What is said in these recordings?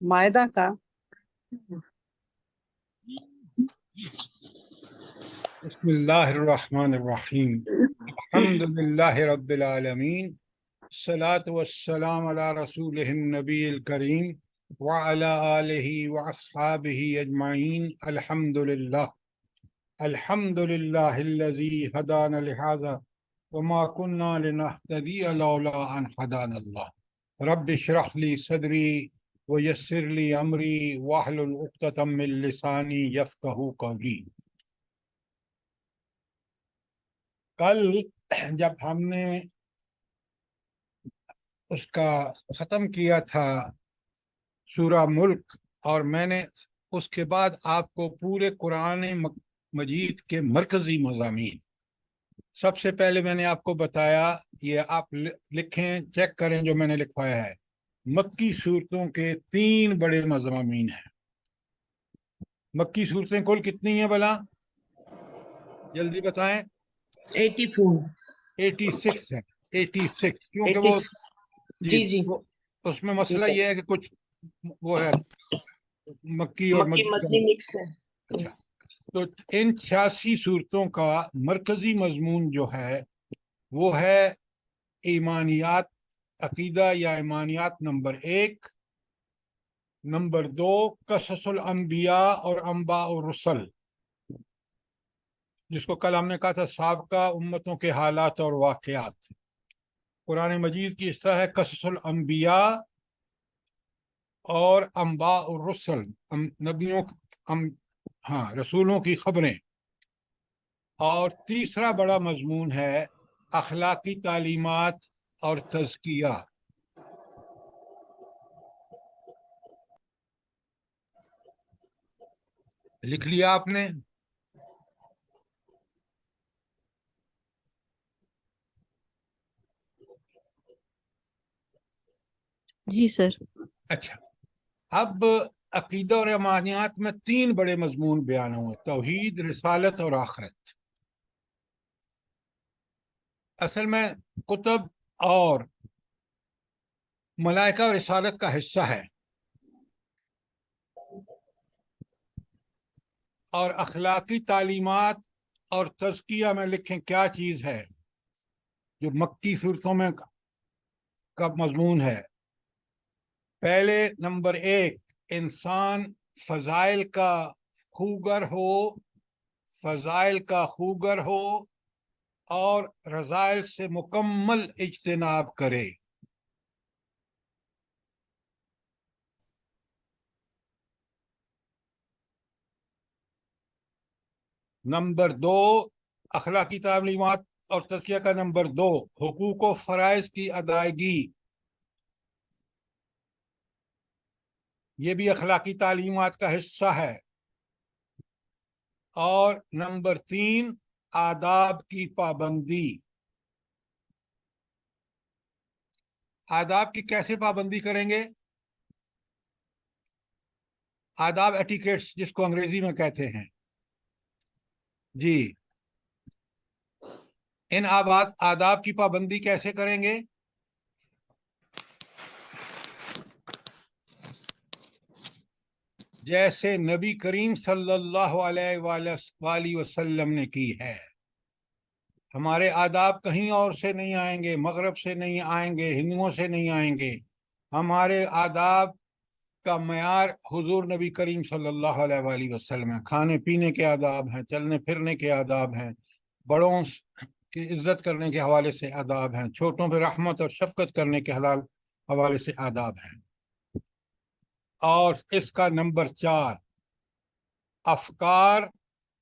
मायदा का। बिस्मिल्लाहिर्रहमानिर्रहीम। अल्हम्दुलिल्लाहि रब्बिल आलमीन। सलातु वस्सलाम अला रसूलिहिन नबील करीम व अला आलिहि व अस्हाबिहि अजमाइन। अल्हम्दुलिल्लाह अल्हम्दुलिल्लाहिल्लज़ी हदाना लिहाज़ा व मा कुन्ना लिनहतदिया लौला अन हदानल्लाह। रब्बि इश्रह ली सदरी व यस्सिर ली अमरी वाहलुल उक़्दतम मिन लिसानी यफ़क़हू क़ौली। कल जब हमने उसका ख़त्म किया था सूरा मुल्क, और मैंने उसके बाद आपको पूरे कुरान मजीद के मरकज़ी मज़ामीन, सबसे पहले मैंने आपको बताया, ये आप लिखें, चेक करें जो मैंने लिखवाया है। मक्की सूरतों के 3 बड़े मज़ामीन हैं। मक्की सूरतें कुल कितनी हैं भला, जल्दी बताएं। 84। 86 है। 86, क्योंकि 80। वो जी, जी जी। उसमें मसला ठीक है। ये है कि कुछ वो है, मक्की और मक्की मदनी मिक्स है। अच्छा, तो इन 86 सूरतों का मरकजी मजमून जो है वो है ईमानियात, अकीदा या ईमानियात नंबर 1। नंबर 2 कससुल अंबिया और अम्बा और रसल, जिसको कल हमने कहा था साबका उम्मतों के हालात और वाक़यात। कुरान मजीद की इस तरह है कससुल अंबिया और अम्बा और रसल, नबियों हाँ, रसूलों की खबरें। और तीसरा बड़ा मजमून है अखलाकी तालीमात और तज़किया। लिख लिया आपने? जी सर। अच्छा, अब अकीदा और ईमानियात में 3 बड़े मजमून बयान हुए, तौहीद, रिसालत और आखिरत। असल में कुतुब और मलाइका और रिसालत का हिस्सा है, और अखलाकी तालीमात और तज़किया में लिखें क्या चीज़ है जो मक्की सूरतों में का मजमून है। पहले नंबर 1, इंसान फजाइल का खूगर हो, फजाइल का खूगर हो और रज़ाइल से मुकम्मल इज्तिनाब करे। नंबर 2, अखलाकी तालीमात और तज़किया का नंबर 2, हुकूक व फ़राइज़ की अदायगी। ये भी अखलाकी तालीमात का हिस्सा है। और नंबर 3, आदाब की पाबंदी। आदाब की कैसे पाबंदी करेंगे? आदाब, एटिकेट्स, जिसको अंग्रेजी में कहते हैं जी। इन आदाब की पाबंदी कैसे करेंगे? जैसे नबी करीम सल्लल्लाहु अलैहि वसल्लम ने की है। हमारे आदाब कहीं और से नहीं आएंगे, मगरब से नहीं आएंगे, हिंदुओं से नहीं आएंगे। हमारे आदाब का मयार हुजूर नबी करीम सल्लल्लाहु अलैहि वसल्लम है। खाने पीने के आदाब हैं, चलने फिरने के आदाब हैं, बड़ों की इज्जत करने के हवाले से आदाब हैं, छोटों पर रहमत और शफकत करने के हवाले से आदाब हैं। और इसका नंबर 4, अफकार,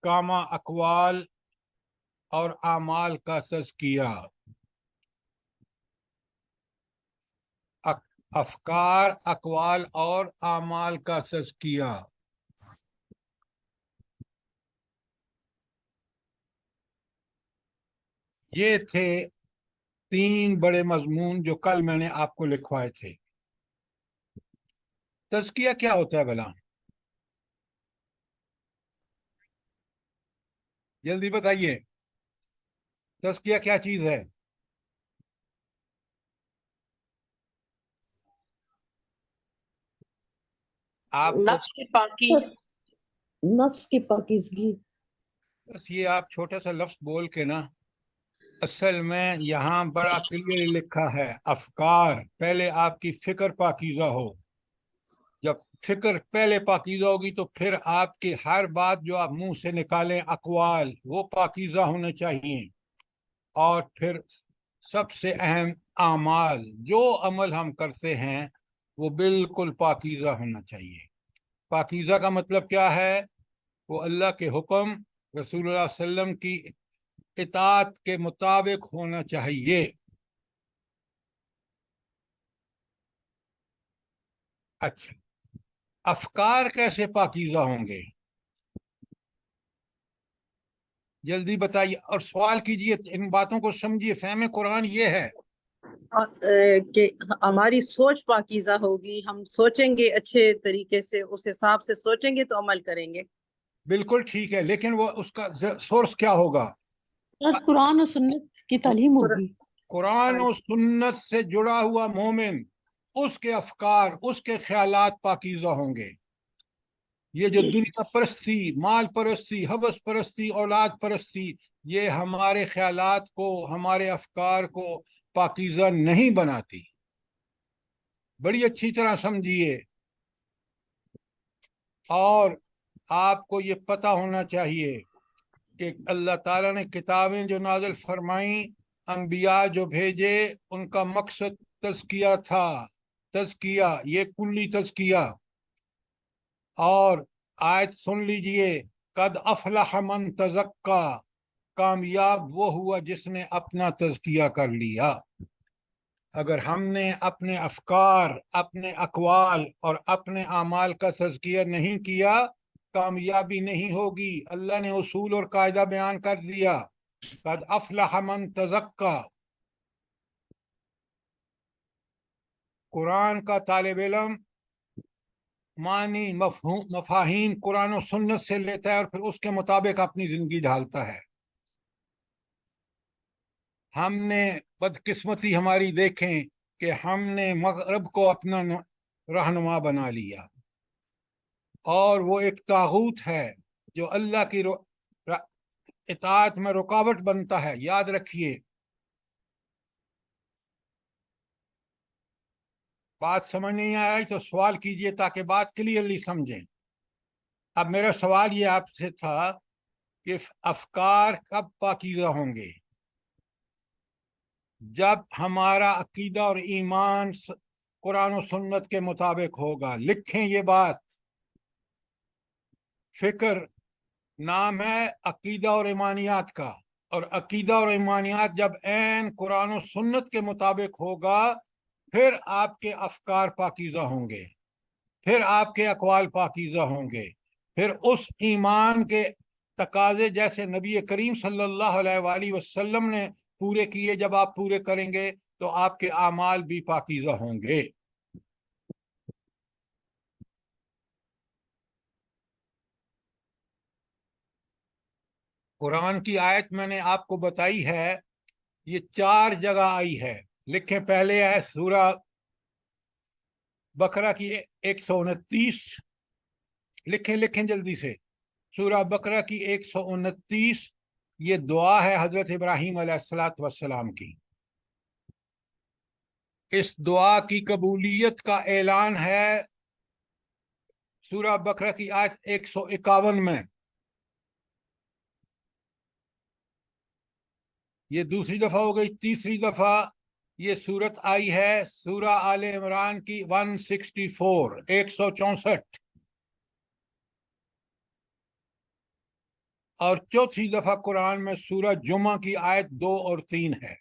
कामा, अकवाल और आमाल का तज़किया। अफकार, अकवाल और आमाल का तज़किया। ये थे 3 बड़े मजमून जो कल मैंने आपको लिखवाए थे। तज़किया क्या होता है भला, जल्दी बताइए। तज़किया क्या चीज है? आपको नफ्स की पाकी, नफ्स की पाकीज़गी। बस ये आप छोटा सा लफ्ज बोल के ना, असल में यहाँ बड़ा क्लियर लिखा है, अफकार पहले आपकी फिक्र पाकीज़ा हो। जब फिक्र पहले पाकीज़ा होगी तो फिर आपकी हर बात जो आप मुंह से निकालें, अकवाल, वो पाकीज़ा होने चाहिए। और फिर सबसे अहम, आमाल, जो अमल हम करते हैं वो बिल्कुल पाकीज़ा होना चाहिए। पाकीज़ा का मतलब क्या है? वो अल्लाह के हुक्म, रसूलुल्लाह सल्लम की इताअत के मुताबिक होना चाहिए। अच्छा, अफकार कैसे पाकीज़ा होंगे? जल्दी बताइए और सवाल कीजिए, इन बातों को समझिए। फहम कुरान ये है कि हमारी सोच पाकीज़ा होगी, हम सोचेंगे अच्छे तरीके से, उस हिसाब से सोचेंगे तो अमल करेंगे। बिल्कुल ठीक है, लेकिन वो उसका सोर्स क्या होगा? और कुरान और सुन्नत की तालीम होगी। कुरान और सुन्नत से जुड़ा हुआ मोमिन, उसके अफकार, उसके ख्यालात पाकीज़ा होंगे। ये जो दुनिया परस्ती, माल परस्ती, हवस परस्ती, औलाद परस्ती, ये हमारे ख्यालात को, हमारे अफकार को पाकीज़ा नहीं बनाती। बड़ी अच्छी तरह समझिए। और आपको ये पता होना चाहिए कि अल्लाह ताला ने किताबें जो नाज़िल फरमाई, अंबिया जो भेजे, उनका मकसद तज़किया था। तज़किया, ये कुल्ली तज़किया। और आयत सुन लीजिए, कद अफलह मन तज़क्का, कामयाब वो हुआ जिसने अपना तज़किया कर लिया। अगर हमने अपने अफकार, अपने अकवाल और अपने आमाल का तज़किया नहीं किया, कामयाबी नहीं होगी। अल्लाह ने उसूल और कायदा बयान कर दिया, कद अफलह मन तज़क्का। कुरान का तालिब इल्म मानी, मफहूम, मफाहीम कुरान और सुन्नत से लेता है और फिर उसके मुताबिक अपनी जिंदगी ढालता है। हमने बदकिस्मती हमारी देखें कि हमने मगरब को अपना रहनुमा बना लिया, और वो एक तागूत है जो अल्लाह की इताअत में रुकावट बनता है। याद रखिए, बात समझ नहीं आ रही तो सवाल कीजिए ताकि बात क्लियरली समझें। अब मेरा सवाल ये आपसे था कि अफकार कब पाकीज़ा होंगे? जब हमारा अकीदा और ईमान कुरान और सुन्नत के मुताबिक होगा। लिखें ये बात, फिक्र नाम है अकीदा और ईमानियात का, और अकीदा और ईमानियात जब ऐन कुरान और सुन्नत के मुताबिक होगा, फिर आपके अफकार पाकीज़ा होंगे, फिर आपके अकवाल पाकीज़ा होंगे, फिर उस ईमान के तकाजे जैसे नबी करीम सल्लल्लाहु अलैहि वसल्लम ने पूरे किए, जब आप पूरे करेंगे तो आपके आमाल भी पाकीज़ा होंगे। कुरान की आयत मैंने आपको बताई है, ये 4 जगह आई है। लिखें, पहले है सूरा बकरा की 129। लिखें लिखें जल्दी से, सूरा बकरा की 129। ये दुआ है हजरत इब्राहीम अलैहिस्सलाम की। इस दुआ की कबूलियत का ऐलान है सूरा बकरा की आयत 151 में। ये दूसरी दफा हो गई। तीसरी दफा ये सूरत आई है सूरा आले इमरान की 164, 164। और चौथी दफा कुरान में सूरह जुमा की आयत 2 और 3 है।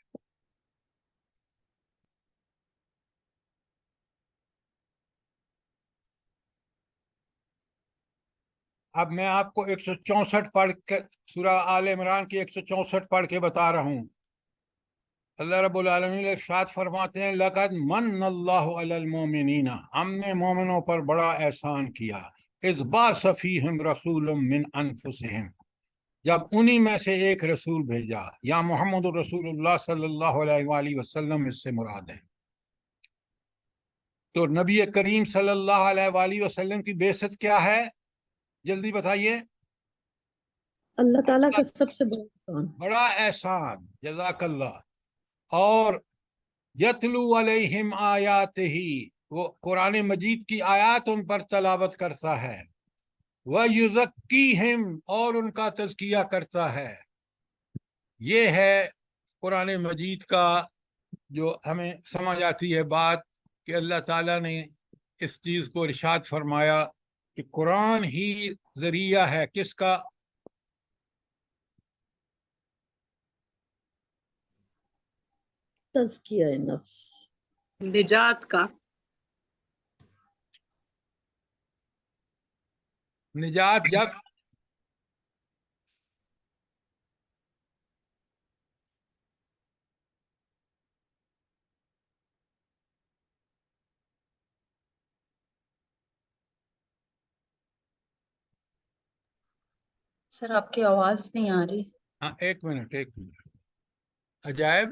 अब मैं आपको 164 पढ़ के, सूरह आल इमरान की 164 पढ़ के बता रहा हूँ। अल्लाह रब्बुल आलमीन इरशाद फरमाते हैं, लक़द मन्नल्लाहु अलल मोमिनीना, हमने मोमिनों पर बड़ा एहसान किया, इज़ बाअस फ़ीहिम रसूलुम मिन अनफुसिहिम, जब उन्हीं में से एक रसूल भेजा। या मोहम्मद रसूलुल्लाह सल्लल्लाहु अलैहि वसल्लम इससे मुराद है। تو نبی کریم صلی اللہ علیہ وآلہ وسلم کی بعثت کیا ہے؟ جلدی بتائیے. اللہ تعالیٰ کا سب سے بڑا احسان. بڑا احسان، جزاک اللہ. اور یتلو علیہم آیاتہ، وہ قرآن مجید کی آیات ان پر تلاوت کرتا ہے. وَيُزَكِّيهِمْ، اور ان کا تزکیہ کرتا ہے. یہ ہے قرآن مجید کا جو ہمیں سمجھ آتی ہے بات کہ اللہ تعالیٰ نے اس چیز کو ارشاد فرمایا کہ قرآن ہی ذریعہ ہے کس کا؟ تزکیہ نفس. نجات کا. نجات. جب سر آپ کی آواز نہیں آ رہی. ہاں ایک منٹ. عجائب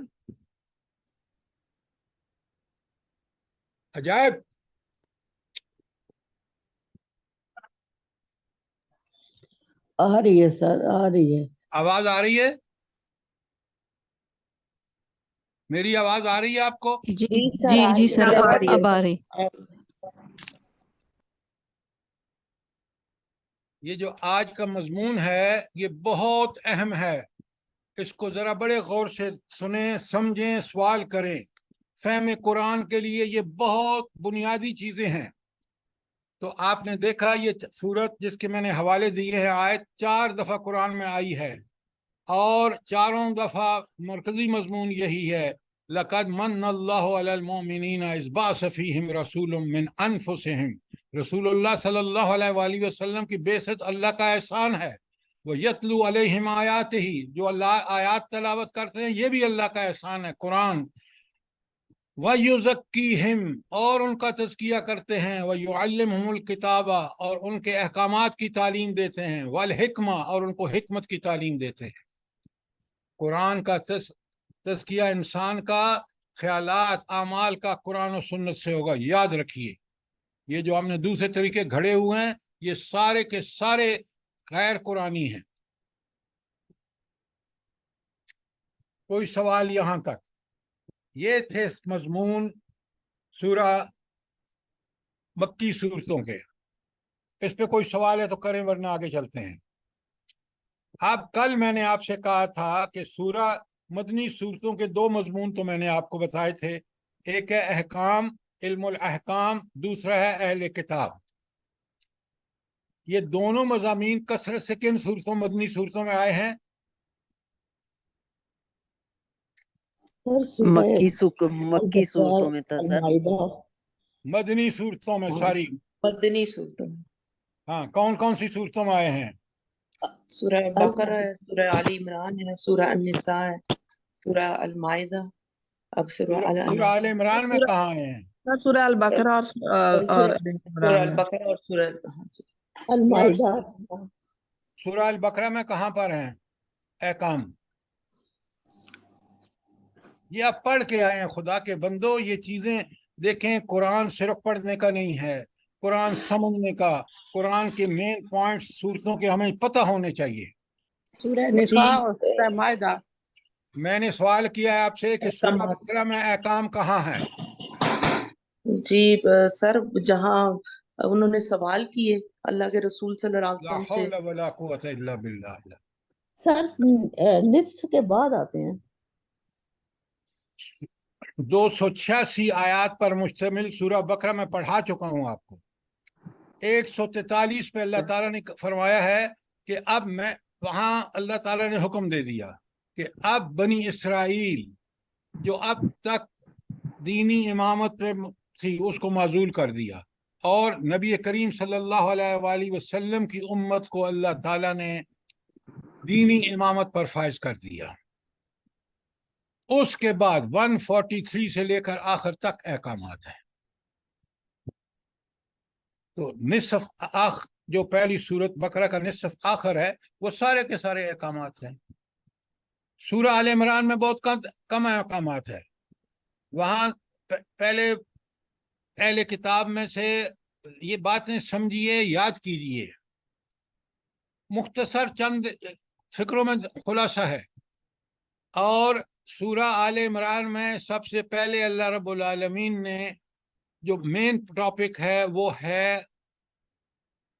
آ رہی ہے سر، آ رہی ہے. آواز آ رہی ہے؟ میری آواز آ رہی ہے آپ کو؟ جی جی سر اب آ رہی. یہ جو آج کا مضمون ہے یہ بہت اہم ہے. اس کو ذرا بڑے غور سے سنیں، سمجھیں، سوال کریں. فہم قرآن کے لیے یہ بہت بنیادی چیزیں ہیں. تو آپ نے دیکھا یہ سورت جس کے میں نے حوالے دیے ہیں، آیت 4 دفعہ قرآن میں آئی ہے اور چاروں دفعہ مرکزی مضمون یہی ہے، لَقَدْ مَنَّ اللَّهُ عَلَى الْمُؤْمِنِينَ إِذْ بَعَثَ فِيهِمْ رَسُولٌ مِّنْ أَنفُسِهِمْ. رسول اللہ صلی اللہ علیہ وآلہ وسلم کی بعثت اللہ کا احسان ہے. وہ یتلو علیہم آیاتہ، جو اللہ آیات تلاوت کرتے ہیں یہ بھی اللہ کا احسان ہے قرآن. وَيُزَكِّيهِمْ، اور ان کا تزکیہ کرتے ہیں. وَيُعَلِّمْهُمُ الْكِتَابَ، اور ان کے احکامات کی تعلیم دیتے ہیں. وَالْحِکْمَہ، اور ان کو حکمت کی تعلیم دیتے ہیں. قرآن کا تزکیہ انسان کا خیالات اعمال کا قرآن و سنت سے ہوگا. یاد رکھیے یہ جو ہم نے دوسرے طریقے گھڑے ہوئے ہیں یہ سارے کے سارے غیر قرآنی ہیں. کوئی سوال یہاں تک؟ یہ تھے مضمون سورہ مکی صورتوں کے. اس پہ کوئی سوال ہے تو کریں ورنہ آگے چلتے ہیں. اب کل میں نے آپ سے کہا تھا کہ سورہ مدنی صورتوں کے 2 مضمون تو میں نے آپ کو بتائے تھے. ایک ہے احکام، علم الاحکام، دوسرا ہے اہل کتاب. یہ دونوں مضامین کثرت سے کن صورتوں مدنی صورتوں میں آئے ہیں؟ مکی صورتوں میں تھا سر. المائدہ. مدنی صورتوں میں ساری. مدنی صورتوں میں ہاں، کون کون سی صورتوں میں آئے ہیں؟ سورہ بقرہ ہے، سورہ آل عمران ہے، سورہ النساء ہے، سورہ المائدہ. اب سورہ سورہ آل عمران میں کہاں آئے ہیں؟ سورہ البقرہ اور سورہ البقرہ اور سورہ المائدہ. سورہ البقرہ میں کہاں پر ہیں احکام؟ یہ آپ پڑھ کے آئے ہیں. خدا کے بندو یہ چیزیں دیکھیں، قرآن صرف پڑھنے کا نہیں ہے، قرآن سمجھنے کا. قرآن کے مین پوائنٹس صورتوں کے ہمیں پتہ ہونے چاہیے. سورہ نساء اور سورہ مائدہ. میں نے سوال کیا ہے آپ سے کہ سورہ بقرہ میں احکام کہاں ہے؟ جی سر، جہاں انہوں نے سوال کیے اللہ کے رسول صلی اللہ علیہ لا وسلم سے. حول ولا قوت الا باللہ. سر نصف کے بعد آتے ہیں. 286 آیات پر مشتمل سورہ بقرہ میں پڑھا چکا ہوں آپ کو. 143 پہ اللہ تعالیٰ نے فرمایا ہے کہ اب میں وہاں اللہ تعالیٰ نے حکم دے دیا کہ اب بنی اسرائیل جو اب تک دینی امامت پہ تھی اس کو معزول کر دیا، اور نبی کریم صلی اللہ علیہ وآلہ وسلم کی امت کو اللہ تعالیٰ نے دینی امامت پر فائز کر دیا. اس کے بعد 143 سے لے کر آخر تک احکامات ہیں. تو نصف جو پہلی سورت بقرہ کا نصف آخر ہے وہ سارے کے سارے احکامات ہیں. سورہ آل عمران میں بہت کم احکامات ہے. وہاں پہلے اہل کتاب میں سے یہ باتیں سمجھیے، یاد کیجئے، مختصر چند فکروں میں خلاصہ ہے۔ اور سورہ آل عمران میں سب سے پہلے اللہ رب العالمین نے جو مین ٹاپک ہے وہ ہے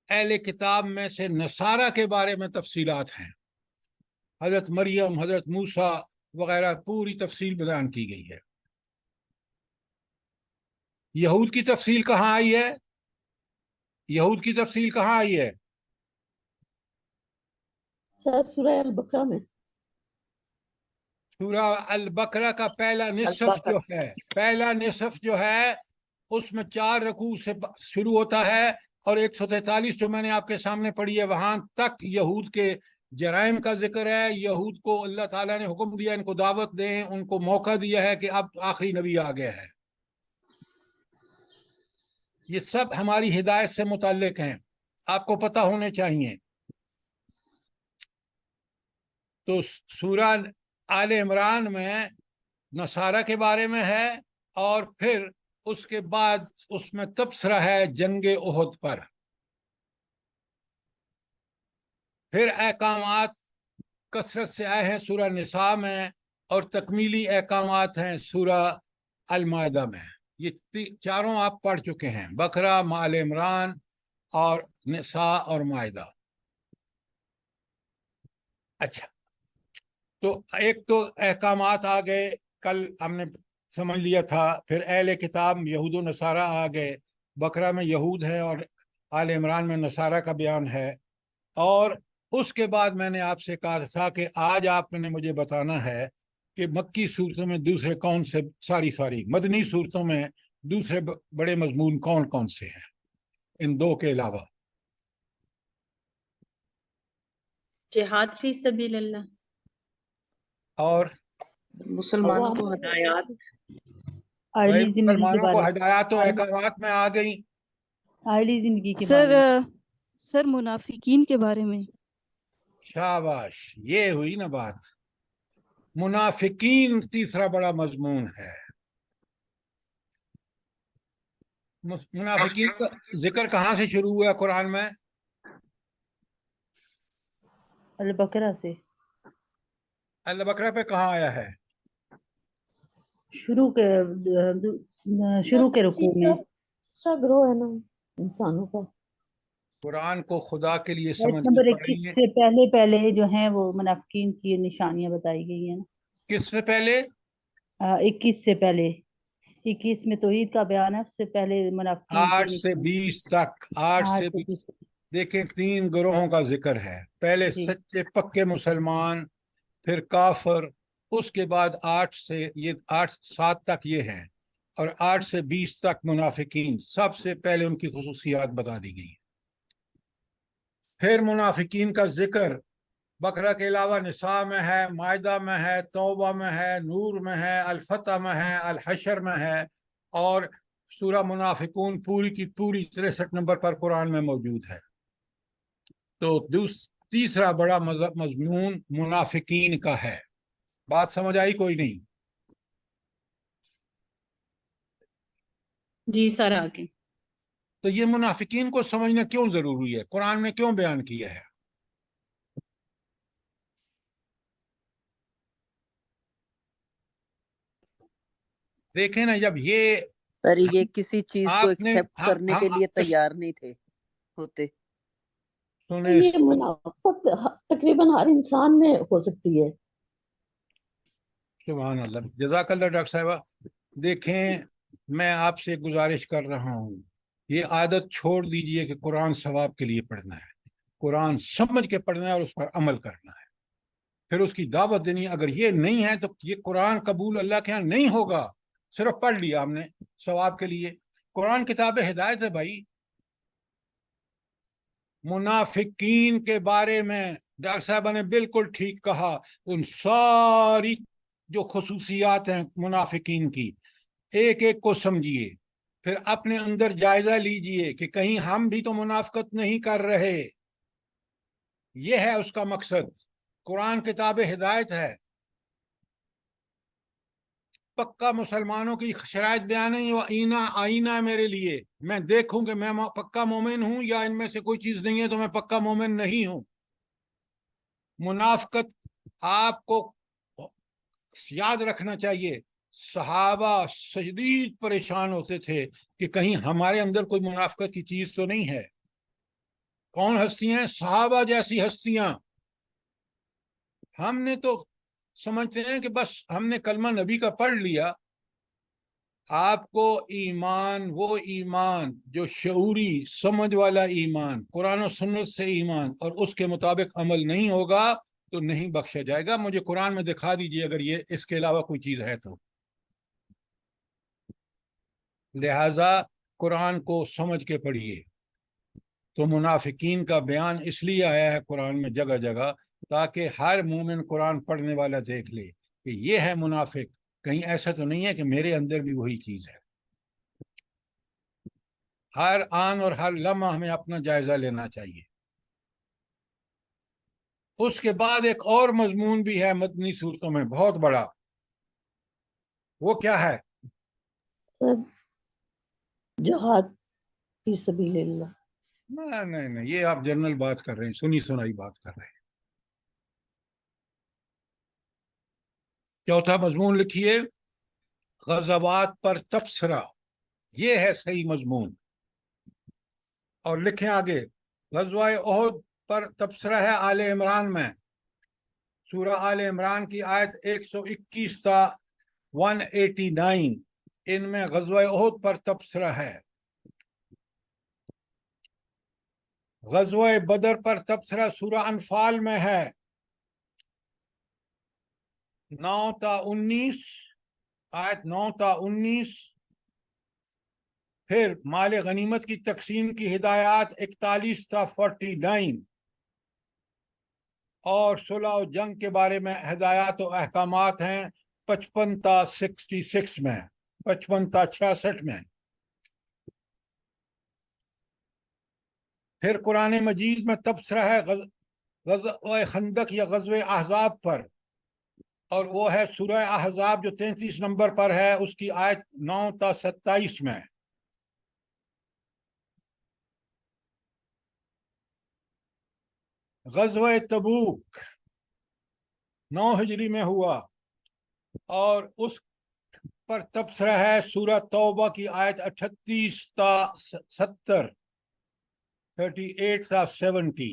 اہل کتاب میں سے نصارہ کے بارے میں تفصیلات ہیں، حضرت مریم، حضرت موسیٰ وغیرہ پوری تفصیل بیان کی گئی ہے۔ یہود کی تفصیل کہاں آئی ہے؟ یہود کی تفصیل کہاں آئی ہے؟ سر سورہ البقرہ میں۔ سورہ البقرہ کا پہلا نصف جو ہے اس میں 4 رکوع سے شروع ہوتا ہے، اور 143 جو میں نے آپ کے سامنے پڑھی ہے وہاں تک یہود کے جرائم کا ذکر ہے۔ یہود کو اللہ تعالیٰ نے حکم دیا ان کو دعوت دیں، ان کو موقع دیا ہے کہ اب آخری نبی آ گیا ہے۔ یہ سب ہماری ہدایت سے متعلق ہیں، آپ کو پتہ ہونے چاہیے۔ تو سورہ آل عمران میں نصارہ کے بارے میں ہے، اور پھر اس کے بعد اس میں تبصرہ ہے جنگ احد پر۔ پھر احکامات کثرت سے آئے ہیں سورہ نساء میں، اور تکمیلی احکامات ہیں سورہ المائدہ میں۔ یہ چاروں آپ پڑھ چکے ہیں، بقرہ، آل عمران اور نساء اور مائدہ۔ اچھا، تو ایک تو احکامات آ گئے، کل ہم نے سمجھ لیا تھا۔ پھر اہل کتاب یہود و نصارہ آ گئے، بقرہ میں یہود ہے اور آل عمران میں نصارہ کا بیان ہے۔ اور اس کے بعد میں نے آپ سے کہا تھا کہ آج آپ نے مجھے بتانا ہے کہ مکی صورتوں میں دوسرے کون سے، ساری مدنی صورتوں میں دوسرے بڑے مضمون کون کون سے ہیں ان 2 کے علاوہ۔ جہاد فی سبیل اللہ، اور مسلمانوں کو ہدایات، بھائی مسلمانوں کو ہدایات و احکامات میں آ گئی۔ اعلی زندگی کے بارے میں۔ سر منافقین کے بارے میں۔ شاباش، یہ ہوئی نا بات۔ منافقین تیسرا بڑا مضمون ہے۔ منافقین کا ذکر کہاں سے شروع ہوا قرآن میں؟ البقرہ سے۔ البقرہ پہ کہاں آیا ہے؟ شروع کے رکوع میں۔ دوسرا گروہ ہے نا انسانوں کا۔ قرآن کو خدا کے لیے آیت سمجھ نمبر کے 21 پڑھیں۔ سے پہلے جو ہیں وہ منافقین کی نشانیاں بتائی گئی ہیں۔ کس سے پہلے؟ 21 سے پہلے، 21 میں توحید کا بیان ہے، اس سے پہلے منافقین 8 کی سے 20 تک، 8 سے 20 دیکھیں 3 گروہوں کا ذکر ہے۔ پہلے جی۔ سچے پکے مسلمان، پھر کافر، اس کے بعد 8 سے 7 تک یہ ہیں، اور 8 سے 20 تک منافقین۔ سب سے پہلے ان کی خصوصیات بتا دی گئی۔ پھر منافقین کا ذکر بقرہ کے علاوہ نساء میں ہے، مائدہ میں ہے، توبہ میں ہے، نور میں ہے، الفتح میں ہے، الحشر میں ہے، اور سورہ منافقون پوری کی پوری 63 نمبر پر قرآن میں موجود ہے۔ تو تیسرا بڑا مضمون منافقین کا ہے۔ بات سمجھ آئی کوئی نہیں؟ جی سر، آگے۔ تو یہ منافقین کو سمجھنا کیوں ضروری ہے؟ قرآن نے کیوں بیان کیا ہے؟ دیکھیں نا، جب یہ سر یہ کسی چیز کو آپ نے ایکسپٹ کرنے کے لیے ہم تیار نہیں تھے ہوتے۔ سنیں، یہ منافقت تقریباً ہر انسان میں ہو سکتی ہے۔ سبحان اللہ، جزاک اللہ ڈاکٹر صاحبہ۔ دیکھیں، میں آپ سے گزارش کر رہا ہوں، یہ عادت چھوڑ دیجئے کہ قرآن ثواب کے لیے پڑھنا ہے۔ قرآن سمجھ کے پڑھنا ہے اور اس پر عمل کرنا ہے، پھر اس کی دعوت دینی ہے۔ اگر یہ نہیں ہے تو یہ قرآن قبول اللہ کے ہاں نہیں ہوگا۔ صرف پڑھ لیا ہم نے ثواب کے لیے۔ قرآن کتاب ہدایت ہے بھائی۔ منافقین کے بارے میں ڈاکٹر صاحبہ نے بالکل ٹھیک کہا۔ ان ساری جو خصوصیات ہیں منافقین کی، ایک ایک کو سمجھیے، پھر اپنے اندر جائزہ لیجئے کہ کہیں ہم بھی تو منافقت نہیں کر رہے۔ یہ ہے اس کا مقصد۔ قرآن کتاب ہدایت ہے، पक्का मुसलमानों की शराइत बयान है, वो आईना है मेरे लिए। मैं देखूं कि मैं पक्का मोमिन हूं या इनमें से कोई चीज नहीं है तो मैं पक्का मोमिन नहीं हूं। मुनाफिकत आपको याद रखना चाहिए, सहाबा शदीद परेशान होते थे कि कहीं हमारे अंदर कोई मुनाफिकत की चीज तो नहीं है। कौन हस्तियां? सहाबा जैसी हस्तियां। हमने तो समझते हैं कि बस हमने कलमा नबी का पढ़ लिया। आपको ईमान, वो ईमान जो शऊरी समझ वाला ईमान, कुरान और सुन्नत से ईमान, और उसके मुताबिक अमल नहीं होगा तो नहीं बख्शा जाएगा। मुझे कुरान में दिखा दीजिए अगर ये इसके अलावा कोई चीज है तो। लिहाजा कुरान को समझ के पढ़िए। तो मुनाफिकीन का बयान इसलिए आया है कुरान में जगह जगह, ताकि हर मोमिन कुरान पढ़ने वाला देख ले कि ये है मुनाफिक, कहीं ऐसा तो नहीं है कि मेरे अंदर भी वही चीज है। हर आन और हर लम्हा हमें अपना जायजा लेना चाहिए। उसके बाद एक और मजमून भी है मदनी सूरतों में बहुत बड़ा। वो क्या है? सर जिहाद फी सबीलिल्लाह। नहीं नहीं, ये आप जनरल बात कर रहे हैं, सुनी सुनाई बात कर रहे हैं। चौथा मजमून लिखिए, गज़वात पर तबसरा। ये है सही मजमून। और लिखें आगे, गज़वाए ओहद पर तबसरा है आले इमरान में। सूरह आले इमरान की आयत 121 था 189, इनमें गज़वाए ओहद पर तबसरा है। गज़वाए बदर पर तबसरा सूरह अनफाल में है 9 ता 19, आयत 9 ता 19। फिर माल गनीमत की तकसीम की हिदायत 41 ता 49, और सुलह और जंग के बारे में हिदायत और अहकामात हैं 55 ता 66 में, 55 ता 66 में। फिर कुरान मजीद में तबसरा है गज़वे खंदक या गज़वे अहज़ाब पर, और वो है सूरह अहज़ाब जो 33 नंबर पर है, उसकी आयत 9 ता 27 में। गज़वे तबूक 9 हिजरी में हुआ, और उस पर तबसरा है सूरह तौबा की आयत 38 ता 70, 38 ता 70।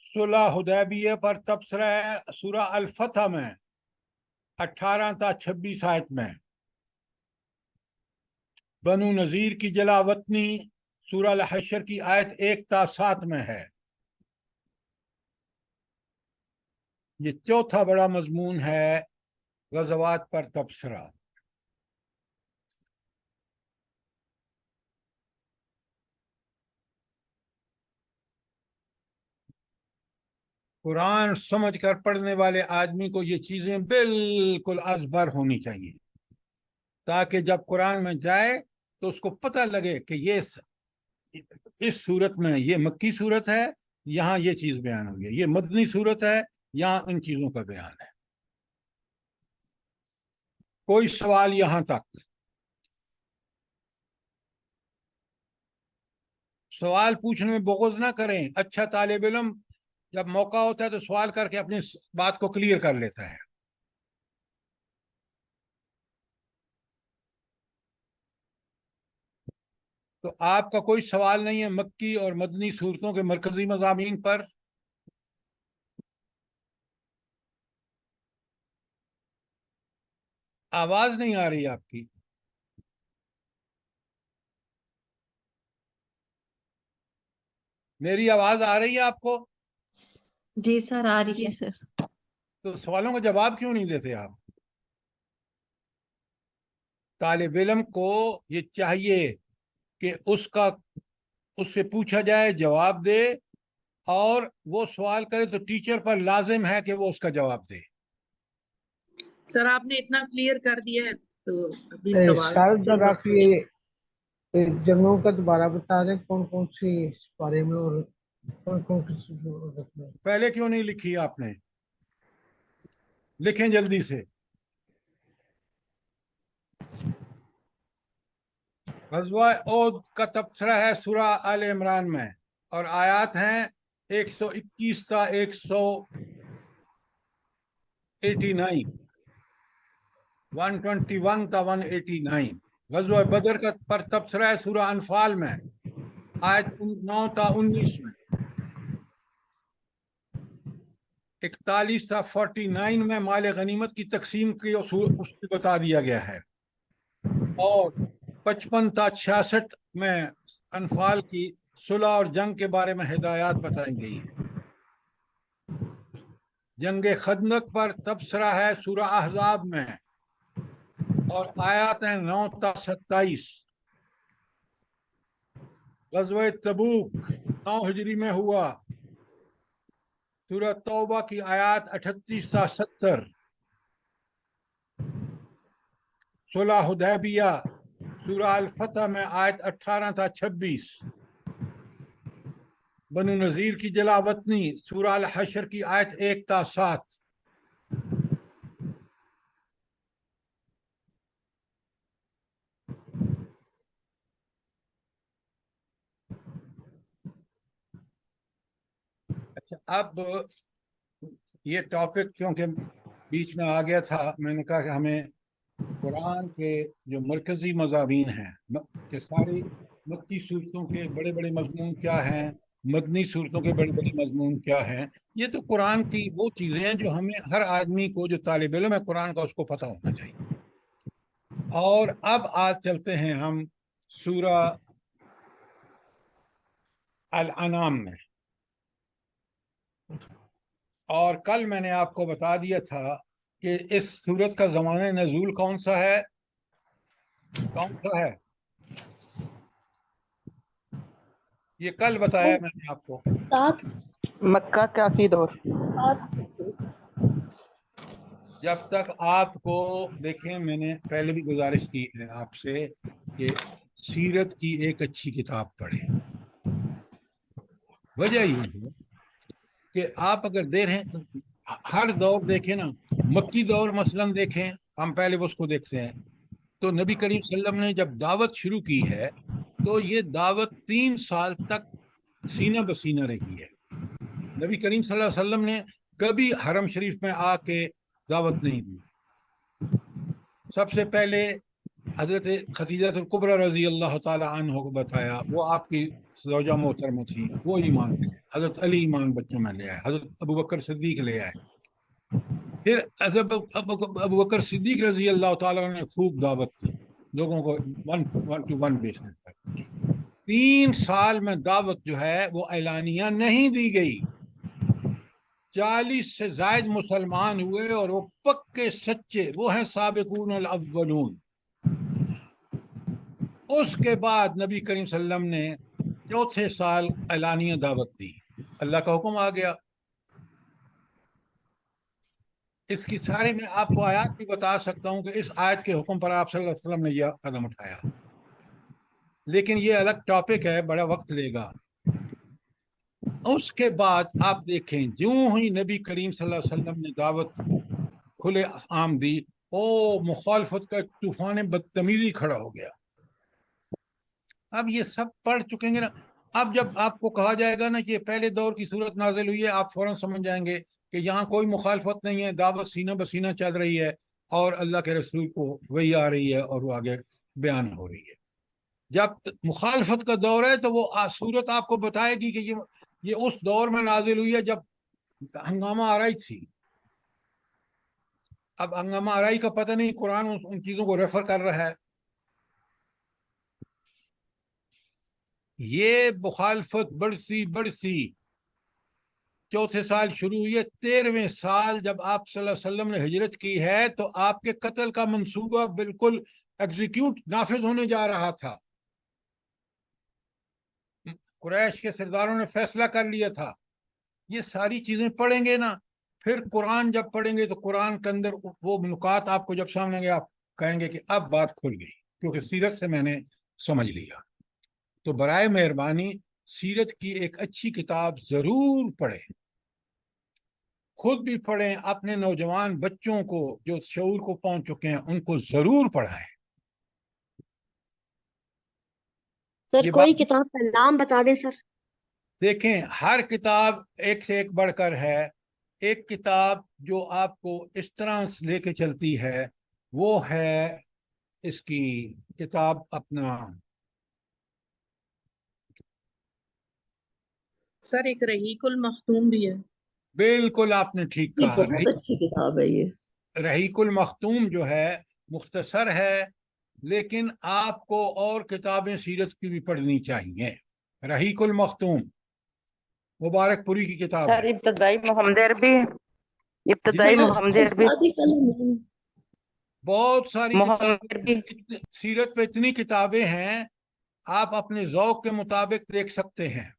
सुलह हुदैबिया पर तबसरा है सूरह अल फतह में 18 ता 26 आयत में। बनु नजीर की जलावतनी सूरह अल हशर की आयत 1 ता 7 में है। ये चौथा बड़ा मजमून है गज़वात पर तबसरा। कुरान समझ कर पढ़ने वाले आदमी को ये चीजें बिल्कुल अज़बर होनी चाहिए, ताकि जब कुरान में जाए तो उसको पता लगे कि ये इस सूरत में ये मक्की सूरत है, यहाँ ये चीज बयान हो गई, ये मदनी सूरत है, यहाँ इन चीजों का बयान है। कोई सवाल यहां तक? सवाल पूछने में बुग़्ज़ ना करें। अच्छा तालिब इल्म जब मौका होता है तो सवाल करके अपनी बात को क्लियर कर लेता है। तो आपका कोई सवाल नहीं है मक्की और मदनी सूरतों के मरकजी मज़ामीन पर? आवाज नहीं आ रही आपकी। मेरी आवाज आ रही है आपको? जी सर, आ रही जी है। सर। तो सवालों का जवाब क्यों नहीं देते आप? तालिब इल्म को ये चाहिए कि उससे पूछा जाए, जवाब दे, और वो सवाल करे तो टीचर पर लाजिम है कि वो उसका जवाब दे। सर आपने इतना क्लियर कर दिया है तो अभी सर सवाल जरा आप ये जंगों का दोबारा बता दें, कौन कौन सी इस बारे में और कौन कौन सी जरूरत है। पहले क्यों नहीं लिखी आपने? लिखें जल्दी से। ग़ज़वा ओद का तबसरा है सूरा आल इमरान में और आयत हैं 121 ता 189, 121 ता 189। ग़ज़वा बदर का पर तबसरा है सूरा अनफाल में आयत 9 ता 19 में, 41 ता 49 में माल गनीमत की तकसीम की उसको बता दिया गया है, और 55 ता 66 में अनफाल की सुलह और जंग के बारे में हिदायत बताई गई है। जंग खंदक पर तबसरा है सूरा अहज़ाब में और आयत है 9 ता 27। ग़ज़वा तबूक 9 हिजरी में हुआ, सूरह तौबा की आयत 38 ता 70। सुलह हुदैबिया सूरह अल फतह में आयत 18 ता 26। बनु नज़ीर की जलावतनी सूरह अल हशर की आयत 1 ता 7। अच्छा, अब ये टॉपिक क्योंकि बीच में आ गया था, मैंने कहा कि हमें कुरान के जो मरकजी मज़ामीन हैं कि सारी मक्की सूरतों के बड़े बड़े मजमून क्या हैं, मदनी सूरतों के बड़े बड़े मजमून क्या हैं, ये तो कुरान की वो चीज़ें हैं जो हमें हर आदमी को जो तालिब इल्म है कुरान का उसको पता होना चाहिए। और अब आज चलते हैं हम सूरा अल अनाम में। और कल मैंने आपको बता दिया था कि इस सूरत का ज़माने नज़ूल कौन सा है, कौन सा है, ये कल बताया मैंने आपको। सात मक्का का आखिरी दौर। सात जब तक आपको देखें, मैंने पहले भी गुजारिश की है आपसे कि सीरत की एक अच्छी किताब पढ़ें। वजह ये है कि आप अगर दे रहे हैं तो हर दौर देखें ना, मक्की दौर मसलन देखें, हम पहले उसको देखते हैं, तो नबी करीम सल्लल्लाहु अलैहि वसल्लम ने जब दावत शुरू की है तो ये दावत 3 साल तक सीना बसीना रही है। नबी करीम सल्लल्लाहु अलैहि वसल्लम ने कभी हरम शरीफ में आके दावत नहीं दी। सबसे पहले हजरत खदीजा कुबरा रजी अल्लाह ताला अन्हा को बताया, वो आपकी ज़ौजा मोहतरमा थी, वो ईमान ले आए। हजरत अली ईमान बच्चों में ले आए, हजरत अबू बकर सिद्दीक ले आए। फिर अबू बकर सिद्दीक रजी अल्लाह ताला ने खूब दावत दी लोगों को, 1 बेसिस पर। 3 साल में दावत जो है वो ऐलानिया नहीं दी गई। 40 से जायद मुसलमान हुए और वो पक्के सच्चे, वो हैं साबिकून अल अव्वलून। उसके बाद नबी करीम सल्लम ने 4थे साल ऐलानिया दावत दी, अल्लाह का हुक्म आ गया। इसकी सारे में आपको आयत भी बता सकता हूं कि इस आयत के हुक्म पर आप सल्लल्लाहु अलैहि वसल्लम ने यह कदम उठाया, लेकिन ये अलग टॉपिक है, बड़ा वक्त लेगा। उसके बाद आप देखें, जो ही नबी करीम सल्लल्लाहु अलैहि वसल्लम ने दावत खुले आम दी, ओ मुखालफत का तूफान बदतमीजी खड़ा हो गया। अब ये सब पढ़ चुकेंगे ना, अब जब आपको कहा जाएगा ना कि पहले दौर की सूरत नाजिल हुई है, आप फौरन समझ जाएंगे कि यहाँ कोई मुखालफत नहीं है, दावत सीना बसीना चल रही है और अल्लाह के रसूल को वही आ रही है और वो आगे बयान हो रही है। जब मुखालफत का दौर है तो वो सूरत आपको बताएगी कि ये उस दौर में नाजिल हुई है जब हंगामा आराई थी। अब हंगामा आराई का पता नहीं, कुरान उन चीजों को रेफर कर रहा है। ये मुखालफत बढ़ती बढ़ती 4थे साल शुरू हुई है। 13वें साल जब आप सल्लल्लाहु अलैहि वसल्लम ने हिजरत की है तो आपके कत्ल का मंसूबा बिल्कुल एग्जीक्यूट नाफिज होने जा रहा था। कुरैश के सरदारों ने फैसला कर लिया था। ये सारी चीजें पढ़ेंगे ना, फिर कुरान जब पढ़ेंगे तो कुरान के अंदर वो नुकात आपको जब सामने आएंगे आप कहेंगे कि अब बात खुल गई, क्योंकि सीरत से मैंने समझ लिया। तो बराए मेहरबानी सीरत की एक अच्छी किताब जरूर पढ़े, خود بھی پڑھیں، اپنے نوجوان بچوں کو جو شعور کو پہنچ چکے ہیں ان کو ضرور پڑھائیں۔ سر یہ کوئی بات کتاب کا نام بتا دیں سر۔ دیکھیں، ہر کتاب ایک سے ایک بڑھ کر ہے۔ ایک کتاب جو آپ کو اس طرح لے کے چلتی ہے وہ ہے اس کی کتاب اپنا سر ایک رحیق المختوم بھی ہے۔ بالکل آپ نے ٹھیک یہ کہا۔ بہت اچھی کتاب ہے یہ۔ رحیق المختوم جو ہے مختصر ہے، لیکن آپ کو اور کتابیں سیرت کی بھی پڑھنی چاہیے۔ رحیق المختوم مبارک پوری کی کتاب سر ہے۔ ابتدائی محمد عربی، ابتدائی جی محمد عربی، شادی کا نہیں۔ بہت ساری محمد عربی، کتابیں، سیرت پہ اتنی کتابیں ہیں، آپ اپنے ذوق کے مطابق دیکھ سکتے ہیں۔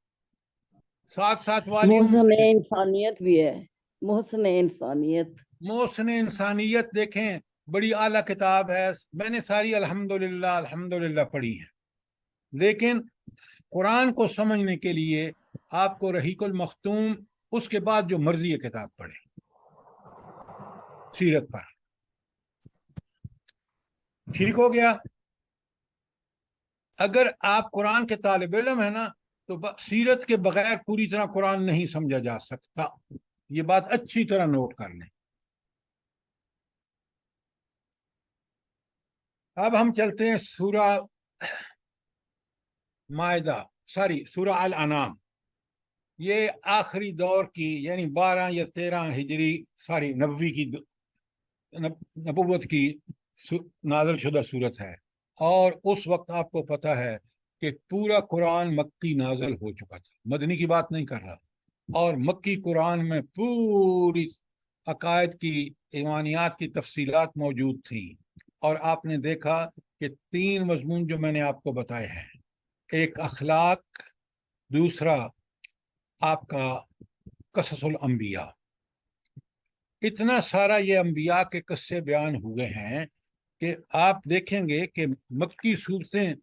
ساتھ ساتھ والیوم محسن انسانیت بھی ہے، محسن انسانیت۔ محسن انسانیت دیکھیں، بڑی اعلیٰ کتاب ہے، میں نے ساری الحمدللہ پڑھی ہے۔ لیکن قرآن کو سمجھنے کے لیے آپ کو رحیق المختوم، اس کے بعد جو مرضی ہے کتاب پڑھیں سیرت پر۔ ٹھیک ہو گیا؟ اگر آپ قرآن کے طالب علم ہیں نا تو سیرت کے بغیر پوری طرح قرآن نہیں سمجھا جا سکتا، یہ بات اچھی طرح نوٹ کر لیں۔ اب ہم چلتے ہیں سورہ مائدہ، سورہ الانعام۔ یہ آخری دور کی یعنی 12 یا 13 ہجری نبوی کی نبوت کی نازل شدہ صورت ہے، اور اس وقت آپ کو پتہ ہے کہ پورا قرآن مکی نازل ہو چکا تھا، مدنی کی بات نہیں کر رہا، اور مکی قرآن میں پوری عقائد کی، ایمانیات کی تفصیلات موجود تھیں، اور آپ نے دیکھا کہ 3 مضمون جو میں نے آپ کو بتائے ہیں، ایک اخلاق، دوسرا آپ کا قصص الانبیاء۔ اتنا سارا یہ انبیاء کے قصے بیان ہوئے ہیں کہ آپ دیکھیں گے کہ مکی صورتیں،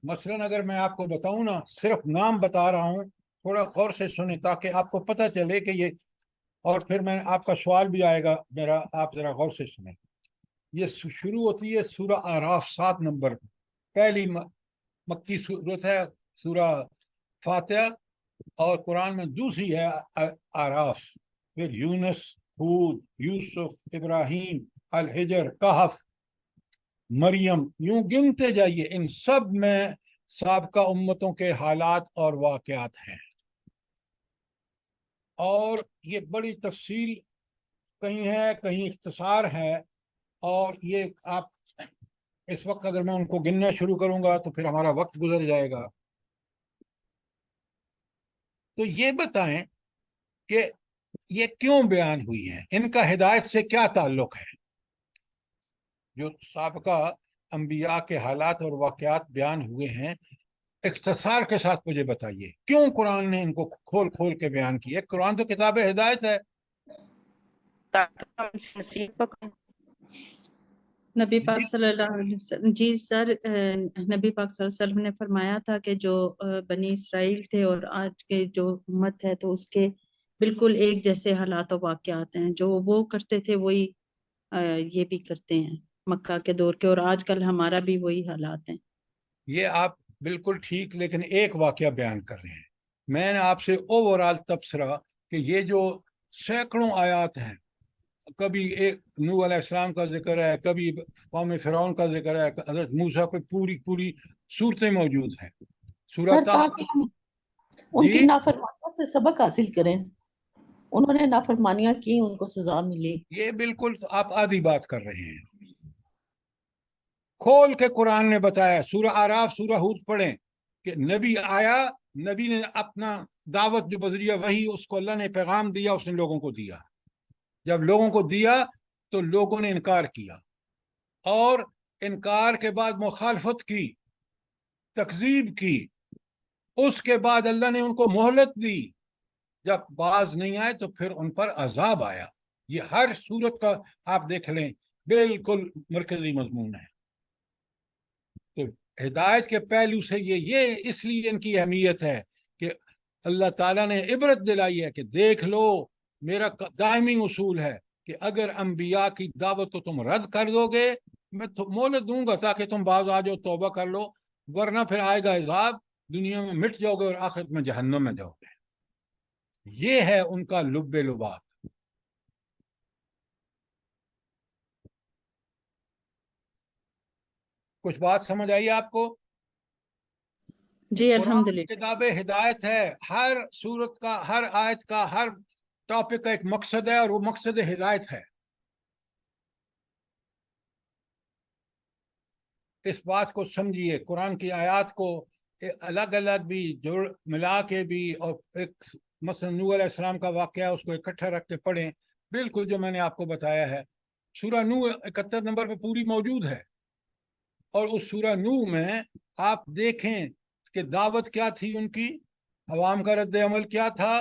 مثلا اگر میں آپ کو بتاؤں نا، صرف نام بتا رہا ہوں، تھوڑا غور سے سنیں تاکہ آپ کو پتہ چلے کہ یہ، اور پھر میں آپ کا سوال بھی آئے گا میرا، آپ ذرا غور سے سنیں۔ یہ شروع ہوتی ہے سورہ اعراف 7 نمبر، پہلی مکی صورت ہے سورہ فاتحہ، اور قرآن میں دوسری ہے اعراف، پھر یونس، ہود، یوسف، ابراہیم، الحجر، کہف، مریم، یوں گنتے جائیے، ان سب میں سابقہ امتوں کے حالات اور واقعات ہیں، اور یہ بڑی تفصیل کہیں ہے کہیں اختصار ہے، اور یہ آپ اس وقت اگر میں ان کو گننا شروع کروں گا تو پھر ہمارا وقت گزر جائے گا۔ تو یہ بتائیں کہ یہ کیوں بیان ہوئی ہیں، ان کا ہدایت سے کیا تعلق ہے؟ جو سابقہ انبیاء کے حالات اور واقعات بیان ہوئے ہیں، اختصار کے ساتھ مجھے بتائیے کیوں قرآن نے ان کو کھول کھول کے بیان کیا؟ قرآن تو کتاب ہدایت ہے۔ تاکہ ہم نصیب پکڑیں۔ نبی پاک صلی اللہ علیہ وسلم، جی سر، نبی پاک صلی اللہ علیہ وسلم نے فرمایا تھا کہ جو بنی اسرائیل تھے اور آج کے جو امت ہے تو اس کے بالکل ایک جیسے حالات و واقعات ہیں، جو وہ کرتے تھے وہی یہ بھی کرتے ہیں مکہ کے دور کے، اور آج کل ہمارا بھی وہی حالات ہیں۔ یہ آپ بالکل ٹھیک، لیکن ایک واقعہ بیان کر رہے ہیں۔ میں نے آپ سے اوورال تبصرہ کہ یہ جو سینکڑوں آیات ہیں، کبھی ایک نوح علیہ السلام کا ذکر ہے، کبھی قوم فرعون کا ذکر ہے، حضرت موسیٰ پہ پوری صورتیں موجود ہیں۔ سورہ سر تاکہ ہم ان کی نافرمانیوں سے سبق حاصل کریں، انہوں نے نافرمانیاں کی، ان کو سزا ملی۔ یہ بالکل آپ آدھی بات کر رہے ہیں۔ کھول کے قرآن نے بتایا، سورہ اعراف، سورہ ہود پڑھیں کہ نبی آیا، نبی نے اپنا دعوت جو بذریعہ وحی، اس کو اللہ نے پیغام دیا، اس نے لوگوں کو دیا۔ جب لوگوں کو دیا تو لوگوں نے انکار کیا، اور انکار کے بعد مخالفت کی، تکذیب کی، اس کے بعد اللہ نے ان کو مہلت دی، جب باز نہیں آئے تو پھر ان پر عذاب آیا۔ یہ ہر صورت کا آپ دیکھ لیں بالکل مرکزی مضمون ہے۔ تو ہدایت کے پہلو سے یہ اس لیے ان کی اہمیت ہے کہ اللہ تعالیٰ نے عبرت دلائی ہے کہ دیکھ لو میرا دائمی اصول ہے کہ اگر انبیاء کی دعوت کو تم رد کر دو گے میں مہلت دوں گا تاکہ تم باز آ جاؤ توبہ کر لو، ورنہ پھر آئے گا عذاب، دنیا میں مٹ جاؤ گے اور آخرت میں جہنم میں جاؤ گے۔ یہ ہے ان کا لب لباب۔ کچھ بات سمجھ آئی آپ کو؟ جی قرآن الحمدللہ۔ کتاب ہدایت ہے، ہر سورت کا، ہر آیت کا، ہر ٹاپک کا ایک مقصد ہے اور وہ مقصد ہدایت ہے۔ اس بات کو سمجھیے، قرآن کی آیات کو الگ الگ بھی جوڑ ملا کے بھی، اور ایک مثلا نوح علیہ السلام کا واقعہ اس کو اکٹھا رکھ کے پڑھیں، بالکل جو میں نے آپ کو بتایا ہے۔ سورہ نوح 71 نمبر پہ پوری موجود ہے، اور اس سورہ نوح میں آپ دیکھیں کہ دعوت کیا تھی ان کی، عوام کا رد عمل کیا تھا،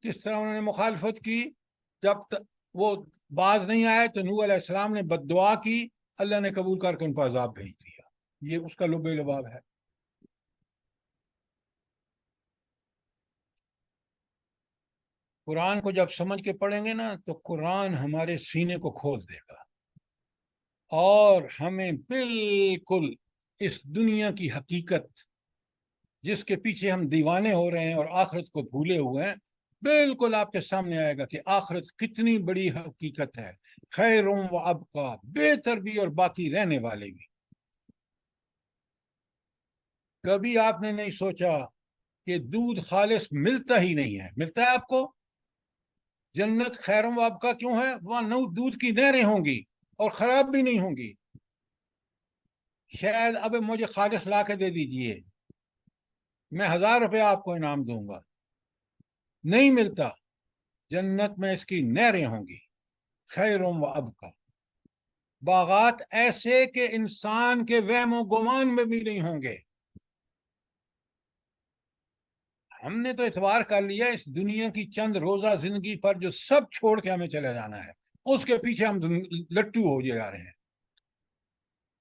کس طرح انہوں نے مخالفت کی۔ جب وہ باز نہیں آئے تو نوح علیہ السلام نے بد دعا کی، اللہ نے قبول کر کے ان پر عذاب بھیج دیا۔ یہ اس کا لب لباب ہے۔ قرآن کو جب سمجھ کے پڑھیں گے نا تو قرآن ہمارے سینے کو کھول دے گا، اور ہمیں بالکل اس دنیا کی حقیقت جس کے پیچھے ہم دیوانے ہو رہے ہیں اور آخرت کو بھولے ہوئے ہیں، بالکل آپ کے سامنے آئے گا کہ آخرت کتنی بڑی حقیقت ہے، خیر و ابقا، بہتر بھی اور باقی رہنے والے بھی۔ کبھی آپ نے نہیں سوچا کہ دودھ خالص ملتا ہی نہیں ہے؟ ملتا ہے آپ کو؟ جنت خیر و ابقا کیوں ہے؟ وہاں دودھ کی نہریں ہوں گی اور خراب بھی نہیں ہوں گی۔ شاید اب مجھے خالص لا کے دے دیجئے، میں 1000 روپے آپ کو انعام دوں گا۔ نہیں ملتا۔ جنت میں اس کی نہریں ہوں گی، خیر و ابقا، باغات ایسے کہ انسان کے وہم و گمان میں بھی نہیں ہوں گے۔ ہم نے تو اعتبار کر لیا اس دنیا کی چند روزہ زندگی پر جو سب چھوڑ کے ہمیں چلے جانا ہے، اس کے پیچھے ہم لٹو ہو جا رہے ہیں،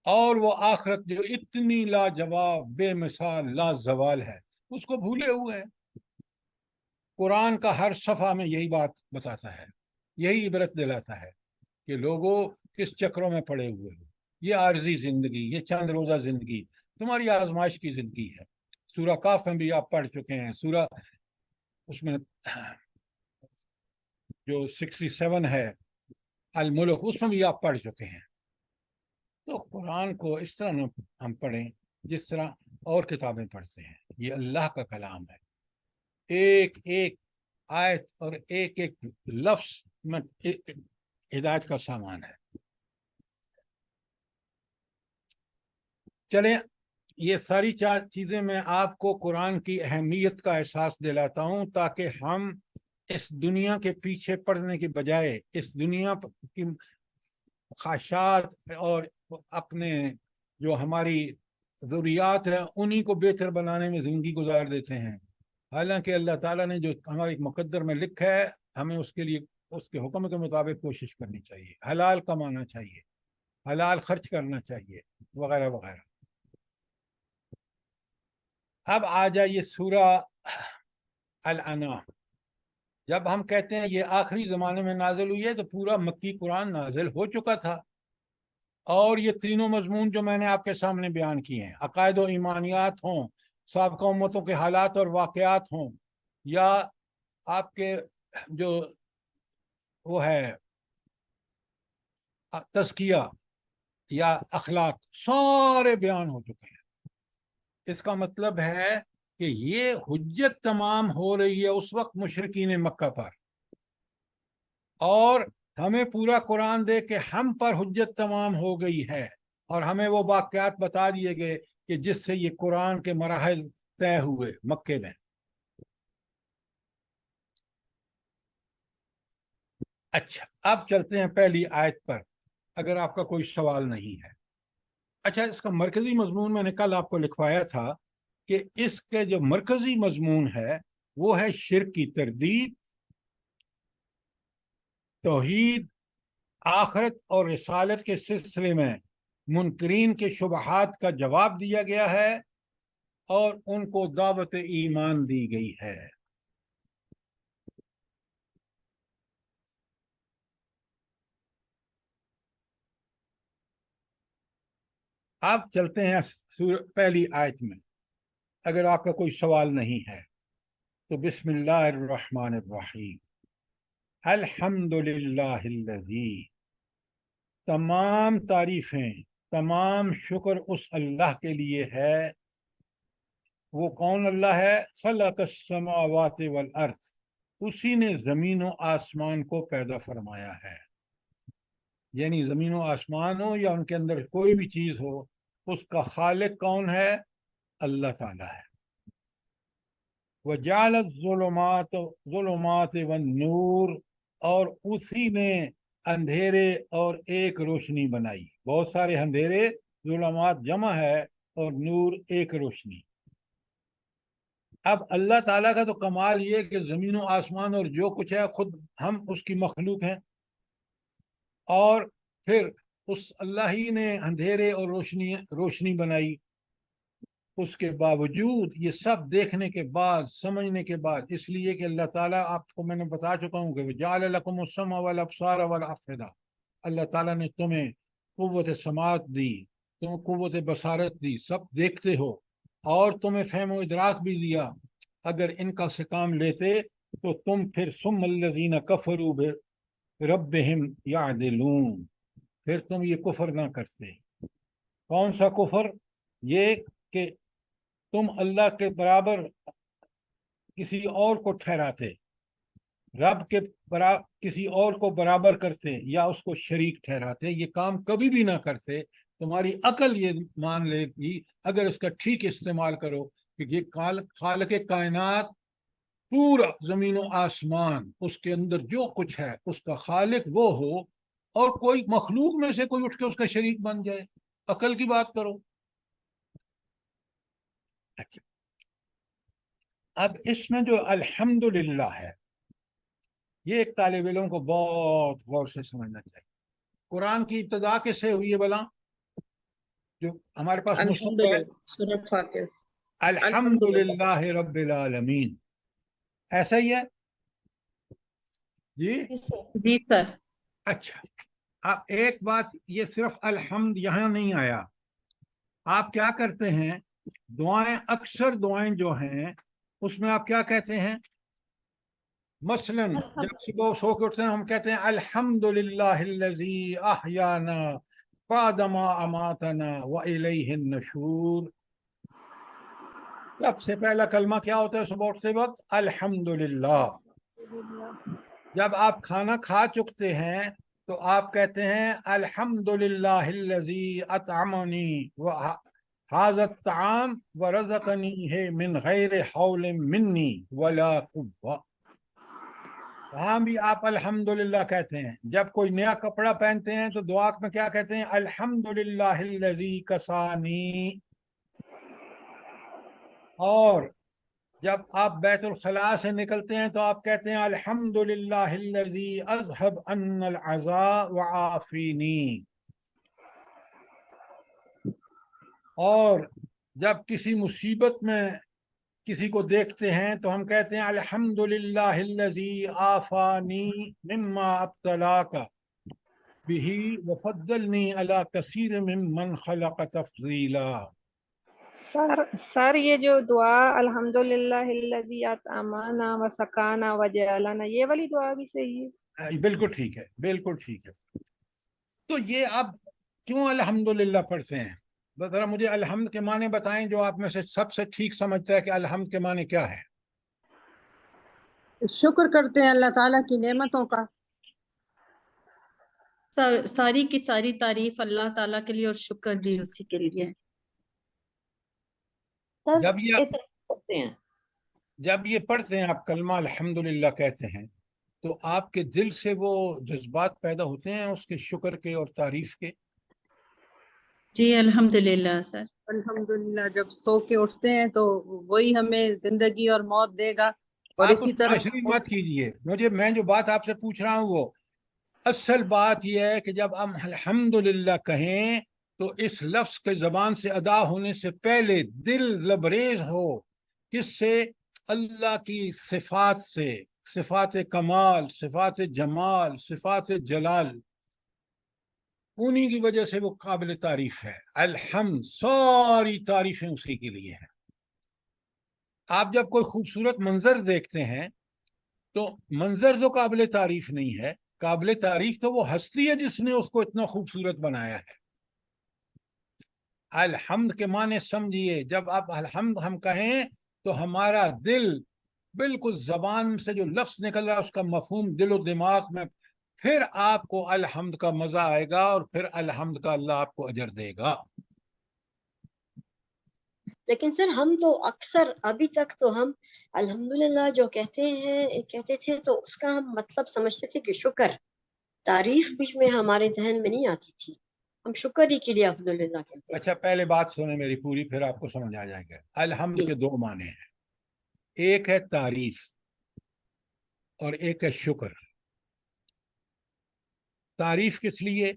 اور وہ آخرت جو اتنی لاجواب، بے مثال، لازوال ہے، اس کو بھولے ہوئے ہیں۔ قرآن کا ہر صفحہ میں یہی بات بتاتا ہے، یہی عبرت دلاتا ہے کہ لوگوں کس چکروں میں پڑے ہوئے ہو۔ یہ عارضی زندگی، یہ چند روزہ زندگی تمہاری آزمائش کی زندگی ہے۔ سورہ کاف میں بھی آپ پڑھ چکے ہیں، سورہ اس میں جو 67 ہے الملک، اس میں بھی آپ پڑھ چکے ہیں۔ تو قرآن کو اس طرح نہ ہم پڑھیں جس طرح اور کتابیں پڑھتے ہیں۔ یہ اللہ کا کلام ہے، ایک ایک آیت اور ایک ایک لفظ میں ہدایت کا سامان ہے۔ چلیں، یہ ساری چیزیں میں آپ کو قرآن کی اہمیت کا احساس دلاتا ہوں تاکہ ہم اس دنیا کے پیچھے پڑنے کے بجائے اس دنیا کی خواہشات اور اپنے جو ہماری ضروریات ہیں انہی کو بہتر بنانے میں زندگی گزار دیتے ہیں، حالانکہ اللہ تعالیٰ نے جو ہمارے مقدر میں لکھا ہے ہمیں اس کے لیے اس کے حکم کے مطابق کوشش کرنی چاہیے، حلال کمانا چاہیے، حلال خرچ کرنا چاہیے، وغیرہ وغیرہ۔ اب آ جائیے سورہ الانعام۔ جب ہم کہتے ہیں یہ آخری زمانے میں نازل ہوئی ہے تو پورا مکی قرآن نازل ہو چکا تھا، اور یہ تینوں مضمون جو میں نے آپ کے سامنے بیان کیے ہیں، عقائد و ایمانیات ہوں، سابقہ امتوں کے حالات اور واقعات ہوں، یا آپ کے جو وہ ہے تزکیہ یا اخلاق، سارے بیان ہو چکے ہیں۔ اس کا مطلب ہے کہ یہ حجت تمام ہو رہی ہے اس وقت مشرکین مکہ پر، اور ہمیں پورا قرآن دے کے ہم پر حجت تمام ہو گئی ہے، اور ہمیں وہ واقعات بتا دیے گئے کہ جس سے یہ قرآن کے مراحل طے ہوئے مکے میں۔ اچھا، اب چلتے ہیں پہلی آیت پر، اگر آپ کا کوئی سوال نہیں ہے۔ اچھا، اس کا مرکزی مضمون میں نے کل آپ کو لکھوایا تھا کہ اس کے جو مرکزی مضمون ہے وہ ہے شرک کی تردید، توحید، آخرت اور رسالت کے سلسلے میں منکرین کے شبہات کا جواب دیا گیا ہے، اور ان کو دعوت ایمان دی گئی ہے۔ अब चलते हैं पहली आयत में। अगर आपका कोई सवाल नहीं है तो बिस्मिल्लाहिर्रहमानिर्रहीम। अल्हम्दुलिल्लाहिल्लज़ी, तमाम तारीफें, तमाम शुक्र उस अल्लाह के लिए है। वो कौन अल्लाह है? खलक़स समावाति वल अर्ज़, उसी ने ज़मीन व आसमान को पैदा फरमाया है। यानी ज़मीन व आसमान हो या उनके अंदर कोई भी चीज़ हो, उसका खालिक कौन है? अल्लाह ताला है। वजालत ज़ुलुमात वन नूर, और उसी ने अंधेरे और एक रोशनी बनाई। बहुत सारे अंधेरे, ज़ुलुमात जमा है और नूर एक रोशनी। अब अल्लाह ताला का तो कमाल ये कि ज़मीन व आसमान और जो कुछ है खुद हम उसकी मखलूक हैं, और फिर उस अल्लाह ही ने अंधेरे और रोशनी बनाई। उसके बावजूद, ये सब देखने के बाद, समझने के बाद, इसलिए कि अल्लाह ताला, आपको मैंने बता चुका हूँ कि वजाल लकुमुस समा वल अब्सार वल अफइदा, अल्लाह ताला ने तुम्हें कुव्वत समात दी, तुम्हें कुव्वत बसारत दी, सब देखते हो, और तुम्हें फहम इदराक भी दिया। अगर इनका से काम लेते तो तुम फिर सुम्मल्लज़ीना कफ़रू बिरब्बिहिम यादिलून, फिर तुम ये कुफर ना करते। कौन सा कुफर? ये कि तुम अल्लाह के बराबर किसी और को ठहराते, रब के बराबर किसी और को बराबर करते या उसको शरीक ठहराते। ये काम कभी भी ना करते। तुम्हारी अकल ये मान लेगी, अगर इसका ठीक इस्तेमाल करो, कि ये खालिक कायनात, पूरा ज़मीन व आसमान, उसके अंदर जो कुछ है उसका खालिक वो हो, और कोई मखलूक में से कोई उठ के उसका शरीक बन जाए। अकल की बात करो। अच्छा, अब इसमें जो अल्हम्दुलिल्लाह है, ये एक तालिब इल्म को बहुत गौर से समझना चाहिए। कुरान की इब्तिदा किससे हुई है भला? जो हमारे पास मुसन्नफ़ है, सूरह फातिहा। अल्हम्दुलिल्लाह रब्बिल आलमीन, ऐसा ही है जी? जी सर। अच्छा, अब एक बात, ये सिर्फ अल्हम्द यहाँ नहीं आया। आप क्या करते हैं, दुआएं, अक्सर दुआएं जो हैं उसमें आप क्या कहते हैं? मसलन जब सुबह सो के उठते हैं, हम कहते हैं अल्हम्दुलिल्लाहिल्लज़ी अहयाना बादमा अमातना व इलैहिन नशूर। सबसे पहला कलमा क्या होता है सुबह उठते वक्त? अल्हम्दुलिल्लाह। जब आप खाना खा चुकते हैं तो आप कहते हैं अल्हम्दुलिल्लाहिल्लज़ी अतअमनी व हाज़त तआम व रज़क़नी है मिन गैरि हौलिन मिन्नी वला कुव्वा। वहाँ भी आप अल्हम्दुलिल्लाह कहते हैं। जब कोई नया कपड़ा पहनते हैं तो दुआ में क्या कहते हैं? अल्हम्दुलिल्लाहिल्लज़ी कसानी। और जब आप बैतुल खला से निकलते हैं तो आप कहते हैं अल्हम्दुलिल्लाहिल्लज़ी अज़हब अन्नल अज़ा व आफीनी। और जब किसी मुसीबत में किसी को देखते हैं तो हम कहते हैं अल्हम्दुलिल्लाहिल्लज़ी आफानी मिम्मा अब्तलाका बिही व फद्दलनी अला कसीर मिम्मन खलक़ तफ़ज़ीला। सर ये जो दुआ अल्हम्दुलिल्लाहिल्लज़ी अतअमाना व सकाना व जअलना, ये वाली दुआ भी सही है? बिल्कुल ठीक है, बिल्कुल ठीक है। तो ये आप क्यों अल्हम्दुलिल्लाह पढ़ते हैं? जरा मुझे अल्हम्द के माने बताएं, जो आप में से सबसे ठीक समझता है कि अल्हम्द के माने क्या है। शुक्र करते हैं अल्लाह ताला की नेमतों का। सारी की सारी तारीफ अल्लाह ताला के लिए और शुक्र भी उसी के लिए। जब ये पढ़ते हैं आप कलमा अल्हम्दुलिल्लाह कहते हैं, तो आपके दिल से वो जज्बात पैदा होते हैं उसके शुक्र के और तारीफ के? जी अल्हम्दुलिल्लाह सर। अल्हम्दुलिल्लाह, जब सो के उठते हैं तो वही हमें जिंदगी और मौत देगा। और आप इसी तरह तशरीह मत कीजिए, मैं जो बात आपसे पूछ रहा हूँ वो असल बात यह है कि जब हम अल्हम्दुलिल्लाह कहें तो इस लफ्ज के ज़बान से अदा होने से पहले दिल लबरेज हो किससे? अल्लाह की सिफात से, सिफात कमाल, सिफात जमाल, सिफात जलाल, उन्हीं की वजह से वो काबिल तारीफ है। अल्हम्द, सारी तारीफें उसी के लिए हैं। आप जब कोई खूबसूरत मंजर देखते हैं तो मंजर तो काबिल तारीफ नहीं है, काबिल तारीफ तो वो हस्ती है जिसने उसको इतना खूबसूरत बनाया है। अल्हम्द के माने समझिए, जब आप अल्हम्द हम कहें तो हमारा दिल बिल्कुल जबान से जो लफ्ज निकल रहा है उसका मफहूम दिल और दिमाग में, फिर आपको अल्हम्द का मजा आएगा और फिर अल्हम्द का अल्लाह आपको अजर देगा। लेकिन सर हम तो अक्सर अभी तक तो हम अल्हम्दुलिल्लाह जो कहते थे तो उसका हम मतलब समझते थे कि शुक्र, तारीफ बीच में हमारे जहन में नहीं आती थी, हम शुक्र ही के लिए अल्हम्दुलिल्लाह कहते अच्छा, थे। पहले बात सुने मेरी पूरी, फिर आपको समझ आ जाएगा। अल्हम्द के दो माने हैं, एक है तारीफ और एक है शुक्र। तारीफ किस लिए?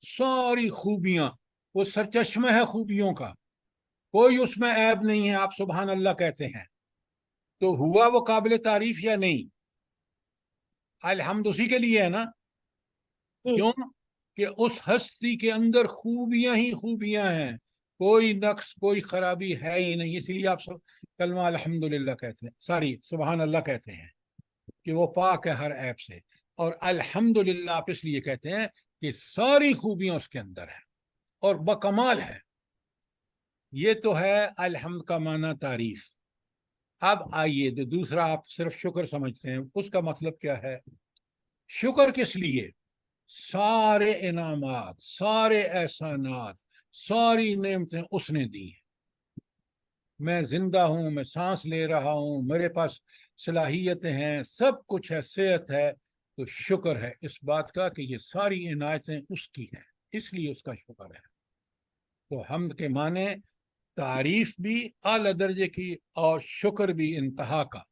सारी खूबियां, वो सरचश्मा है खूबियों का, कोई उसमें ऐब नहीं है, आप सुभान अल्लाह कहते हैं तो हुआ वो काबिल तारीफ या नहीं? अल्हम्द उसी के लिए है ना। क्यों? कि उस हस्ती के अंदर खूबियां ही खूबियां हैं, कोई नक्स कोई खराबी है ही नहीं, इसलिए आप सब कलमा अल्हम्दुलिल्लाह कहते हैं, सारी सुभान अल्लाह कहते हैं कि वो पाक है हर ऐब से। और अल्हम्दुलिल्लाह आप इसलिए कहते हैं कि सारी खूबियां उसके अंदर है और बकमाल है। ये तो है अल्हम्द का माना तारीफ। अब आइए जो दूसरा आप सिर्फ शुक्र समझते हैं, उसका मतलब क्या है? शुक्र किस लिए? सारे इनामात, सारे एहसानात, सारी नेमतें उसने दी हैं। मैं जिंदा हूं, मैं सांस ले रहा हूं, मेरे पास सलाहियतें हैं, सब कुछ है, सेहत है, तो शुक्र है इस बात का कि ये सारी इनायतें उसकी हैं, इसलिए उसका शुक्र है। तो हम्द के माने तारीफ भी आला दर्जे की और शुक्र भी इंतहा का,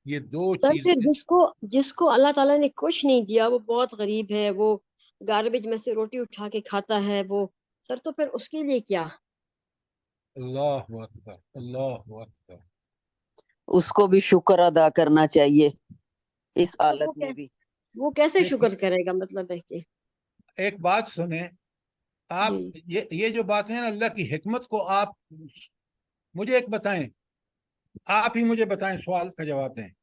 ये दो सर फिर चीजें। जिसको अल्लाह ताला ने कुछ नहीं दिया, वो बहुत गरीब है, वो गार्बेज में से रोटी उठा के खाता है, वो सर तो फिर उसके लिए क्या? अल्लाह अकबर, अल्लाह अकबर। उसको भी शुक्र अदा करना चाहिए इस तो हालत में भी। वो कैसे देखिए, शुक्र करेगा? मतलब है कि एक बात सुने आप, जी ये जो बातें हैं ना, अल्लाह की हिकमत को आप मुझे एक बताएं, आप ही मुझे बताएं, सवाल का जवाब दें। जी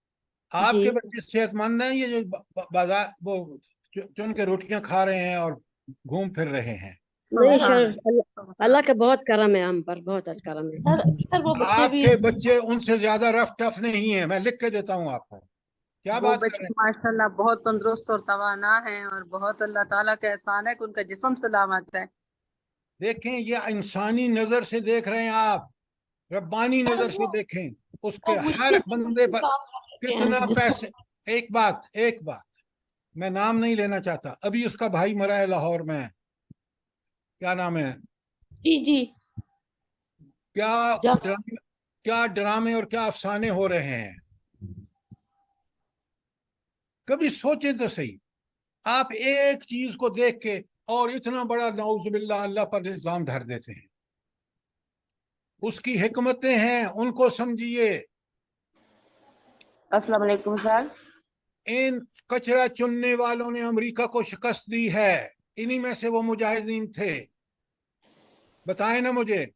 आपके बच्चे सेहतमंद हैं? ये जो बाजार वो चुन के रोटियां खा रहे हैं और घूम फिर रहे हैं? नहीं हाँ, सर, अल्लाह का बहुत करम है हम पर, बहुत करम है। सर वो बच्चे भी आपके बच्चे उनसे ज्यादा रफ टफ नहीं है, मैं लिख के देता हूँ आपको। क्या वो बात कर बच्चे रहे हैं? माशाल्लाह बहुत तंदुरुस्त और तवाना हैं और बहुत अल्लाह ताला का एहसान है कि उनका जिस्म सलामत है। देखें, ये इंसानी नजर से देख रहे हैं आप, रब्बानी सर नजर से देखें, उसके वो हर मुश्किल से बंदे पर काम कर रहे कितना हैं जिसको पैसे। एक बात मैं नाम नहीं लेना चाहता, अभी उसका भाई मरा है लाहौर में, क्या नाम है, जी जी क्या जा ड्रामे, क्या ड्रामे और क्या अफसाने हो रहे हैं, कभी सोचे तो सही। आप एक चीज को देख के और इतना बड़ा नाउजुबिल्लाह अल्लाह पर इल्जाम धर देते हैं। उसकी हिकमतें हैं, उनको समझिए। अस्सलाम वालेकुम सर। इन कचरा चुनने वालों ने अमेरिका को शिकस्त दी है, इन्हीं में से वो मुजाहिदीन थे, बताएं ना मुझे।